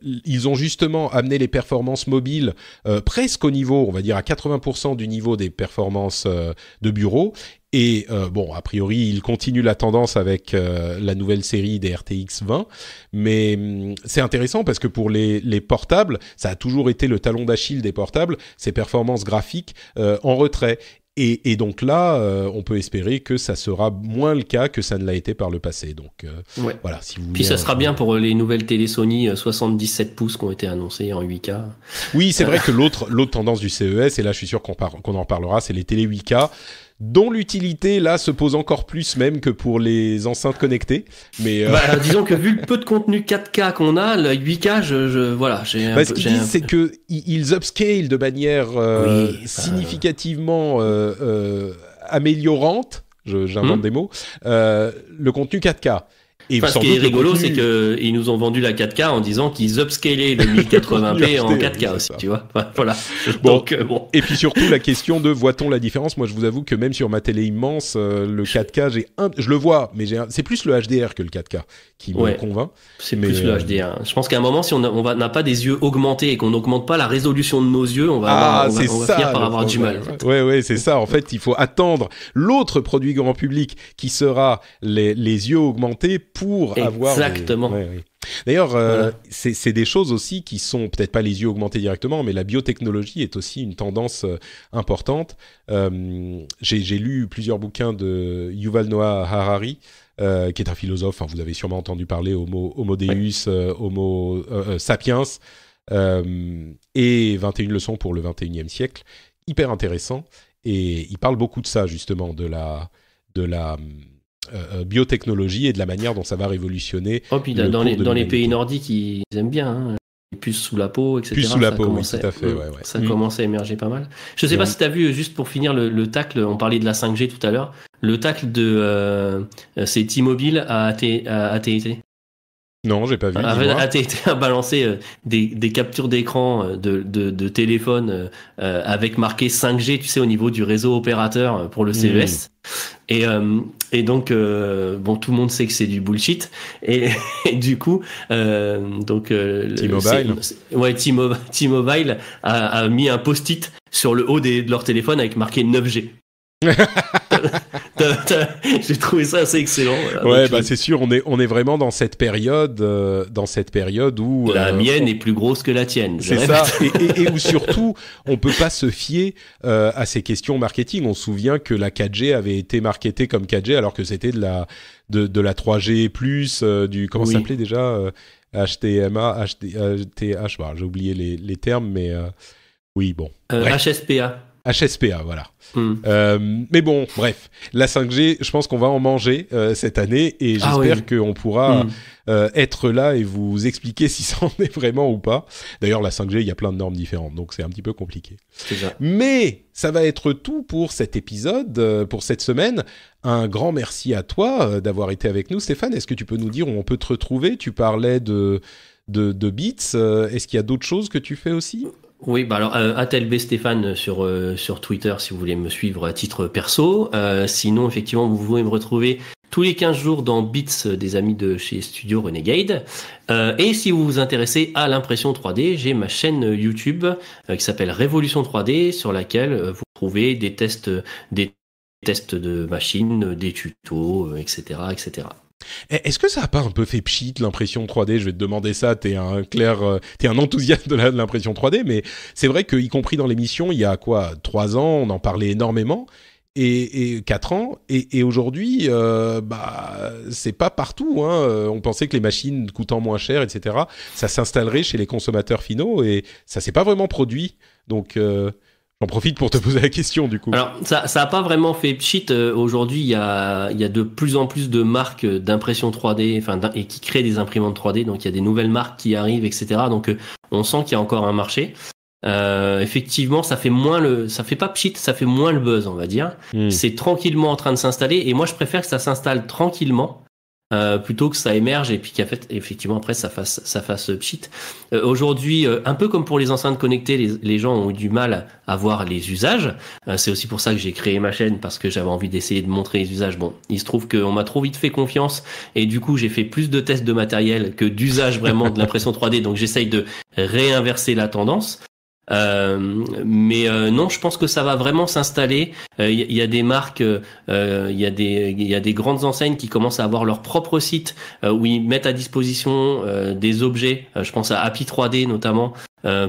ils ont justement amené les performances mobiles presque au niveau, on va dire à 80% du niveau des performances de bureau. Et a priori, ils continuent la tendance avec la nouvelle série des RTX 20, mais c'est intéressant parce que pour les portables, ça a toujours été le talon d'Achille des portables, ces performances graphiques en retrait. Et donc là, on peut espérer que ça sera moins le cas que ça ne l'a été par le passé. Donc ouais. Voilà, si vous voulez. Puis ça sera bien pour les nouvelles télé Sony 77 pouces qui ont été annoncées en 8K. Oui, c'est vrai que l'autre tendance du CES, et là je suis sûr qu'on en parlera, c'est les télé 8K, dont l'utilité là se pose encore plus même que pour les enceintes connectées. Mais disons que vu le peu de contenu 4K qu'on a, le 8K, voilà, ce qu'ils disent, c'est que ils upscale de manière significativement améliorante. J'invente des mots. Le contenu 4K. Et enfin, ce qui est rigolo, c'est qu'ils nous ont vendu la 4K en disant qu'ils upscalaient le 1080p en 4K aussi, tu vois. Enfin, voilà. Bon. Donc, bon. Et puis surtout, la question de voit-on la différence ? Moi, je vous avoue que même sur ma télé immense, le 4K, je le vois, mais c'est plus le HDR que le 4K qui me convainc. C'est plus le HDR. Je pense qu'à un moment, si on n'a pas des yeux augmentés et qu'on n'augmente pas la résolution de nos yeux, on va finir par avoir du mal. En fait. Ouais, c'est ça. En fait, il faut attendre l'autre produit grand public qui sera les yeux augmentés pour avoir... Exactement. D'ailleurs, voilà. C'est des choses aussi qui sont peut-être pas les yeux augmentés directement, mais la biotechnologie est aussi une tendance importante. J'ai lu plusieurs bouquins de Yuval Noah Harari, qui est un philosophe. Vous avez sûrement entendu parler Homo Deus, Homo Sapiens, et 21 leçons pour le 21e siècle. Hyper intéressant. Et il parle beaucoup de ça, justement, de la biotechnologie et de la manière dont ça va révolutionner. Puis dans les pays nordiques, ils aiment bien, hein. Les puces sous la peau, etc. Puces sous la peau, oui, tout à fait. Ça commence à émerger pas mal. Je ne sais pas si tu as vu, juste pour finir, le tacle, on parlait de la 5G tout à l'heure, le tacle c'est T-Mobile à AT&T. Non, j'ai pas vu. AT&T a balancé des captures d'écran de téléphone avec marqué 5G, tu sais, au niveau du réseau opérateur pour le CES. Et donc, tout le monde sait que c'est du bullshit. Et du coup, T-Mobile. T-Mobile a mis un post-it sur le haut de leur téléphone avec marqué 9G. J'ai trouvé ça assez excellent. C'est sûr, on est vraiment dans cette période où la mienne est plus grosse que la tienne. C'est ça, et où surtout on peut pas se fier à ces questions marketing. On se souvient que la 4G avait été marketée comme 4G alors que c'était de la 3G plus du comment ça s'appelait déjà HTMA, HTH. J'ai oublié les termes, mais oui bon. HSPA. HSPA, voilà. Mais bon, bref, la 5G, je pense qu'on va en manger cette année et j'espère qu'on pourra être là et vous expliquer si ça en est vraiment ou pas. D'ailleurs, la 5G, il y a plein de normes différentes, donc c'est un petit peu compliqué. Mais ça va être tout pour cet épisode, pour cette semaine. Un grand merci à toi d'avoir été avec nous, Stéphane. Est-ce que tu peux nous dire où on peut te retrouver ? Tu parlais de Beats. Est-ce qu'il y a d'autres choses que tu fais aussi ? Oui, alors @lbstéphane sur Twitter si vous voulez me suivre à titre perso. Sinon, effectivement, vous pouvez me retrouver tous les 15 jours dans Beats des amis de chez Studio Renegade. Et si vous vous intéressez à l'impression 3D, j'ai ma chaîne YouTube qui s'appelle Révolution 3D sur laquelle vous trouvez des tests de machines, des tutos, etc., etc. Est-ce que ça a pas un peu fait pchit l'impression 3D ? Je vais te demander ça, t'es un enthousiaste de l'impression 3D, mais c'est vrai qu'y compris dans l'émission, il y a 3 ans, on en parlait énormément, et 4 ans, et aujourd'hui, c'est pas partout, hein. On pensait que les machines coûtant moins cher, etc., ça s'installerait chez les consommateurs finaux, et ça s'est pas vraiment produit, donc... J'en profite pour te poser la question du coup. Alors ça a pas vraiment fait pchit. Aujourd'hui, il y a de plus en plus de marques d'impression 3D, et qui créent des imprimantes 3D. Donc il y a des nouvelles marques qui arrivent, etc. Donc on sent qu'il y a encore un marché. Effectivement, ça fait pas pchit, ça fait moins le buzz, on va dire. C'est tranquillement en train de s'installer. Et moi, je préfère que ça s'installe tranquillement. Plutôt que ça émerge et puis qu'effectivement après ça fasse pchit. Aujourd'hui, un peu comme pour les enceintes connectées, les gens ont eu du mal à voir les usages. C'est aussi pour ça que j'ai créé ma chaîne, parce que j'avais envie d'essayer de montrer les usages. Bon, il se trouve qu'on m'a trop vite fait confiance et du coup j'ai fait plus de tests de matériel que d'usage vraiment de l'impression 3D, donc j'essaye de réinverser la tendance. Non, je pense que ça va vraiment s'installer. Il y a des marques, il y a des grandes enseignes qui commencent à avoir leur propre site où ils mettent à disposition des objets. Je pense à Happy 3D notamment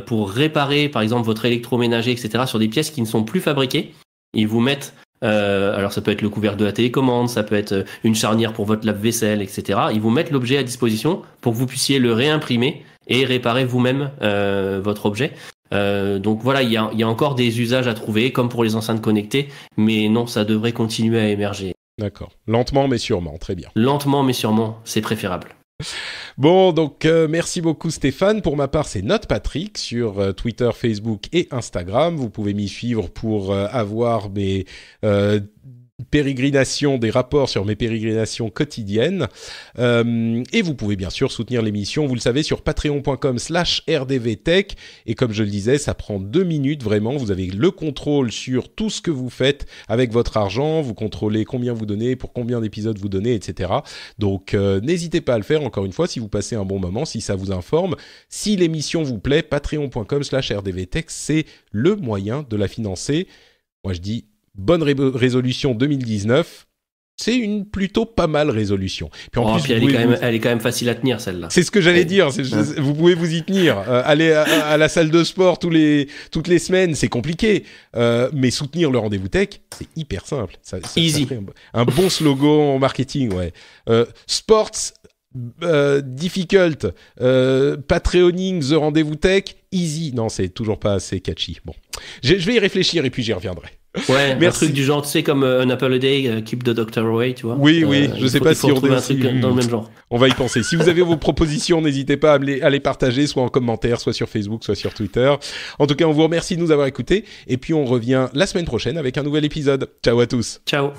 pour réparer, par exemple, votre électroménager, etc. sur des pièces qui ne sont plus fabriquées. Ils vous mettent alors ça peut être le couvercle de la télécommande, ça peut être une charnière pour votre lave-vaisselle, etc. Ils vous mettent l'objet à disposition pour que vous puissiez le réimprimer et réparer vous-même votre objet. Donc voilà, il y a encore des usages à trouver, comme pour les enceintes connectées, mais non, ça devrait continuer à émerger. D'accord. Lentement mais sûrement, très bien. Lentement mais sûrement, c'est préférable. Bon, donc merci beaucoup Stéphane. Pour ma part, c'est NotePatrick sur Twitter, Facebook et Instagram. Vous pouvez m'y suivre pour avoir mes pérégrinations, des rapports sur mes pérégrinations quotidiennes. Et vous pouvez bien sûr soutenir l'émission, vous le savez, sur patreon.com/rdvtech. Et comme je le disais, ça prend 2 minutes vraiment. Vous avez le contrôle sur tout ce que vous faites avec votre argent. Vous contrôlez combien vous donnez, pour combien d'épisodes vous donnez, etc. Donc n'hésitez pas à le faire, encore une fois, si vous passez un bon moment, si ça vous informe. Si l'émission vous plaît, patreon.com/rdvtech, c'est le moyen de la financer. Moi je dis bonne résolution 2019. C'est une plutôt pas mal résolution. Puis en plus, elle est quand même facile à tenir, celle-là. C'est ce que j'allais dire. Vous pouvez vous y tenir. Aller à la salle de sport toutes les semaines, c'est compliqué. Mais soutenir le rendez-vous tech, c'est hyper simple. Easy. Ça fait un bon slogan en marketing, ouais. Sports difficult, Patreoning the rendez-vous tech, easy. Non, c'est toujours pas assez catchy. Bon, je vais y réfléchir et puis j'y reviendrai. Ouais, merci. Un truc du genre, tu sais, comme un apple a day, keep the doctor away, tu vois. Oui, je sais pas si on un truc dans le même genre. On va y penser. Si vous avez vos propositions, n'hésitez pas à les partager, soit en commentaire, soit sur Facebook, soit sur Twitter. En tout cas, on vous remercie de nous avoir écoutés. Et puis, on revient la semaine prochaine avec un nouvel épisode. Ciao à tous. Ciao.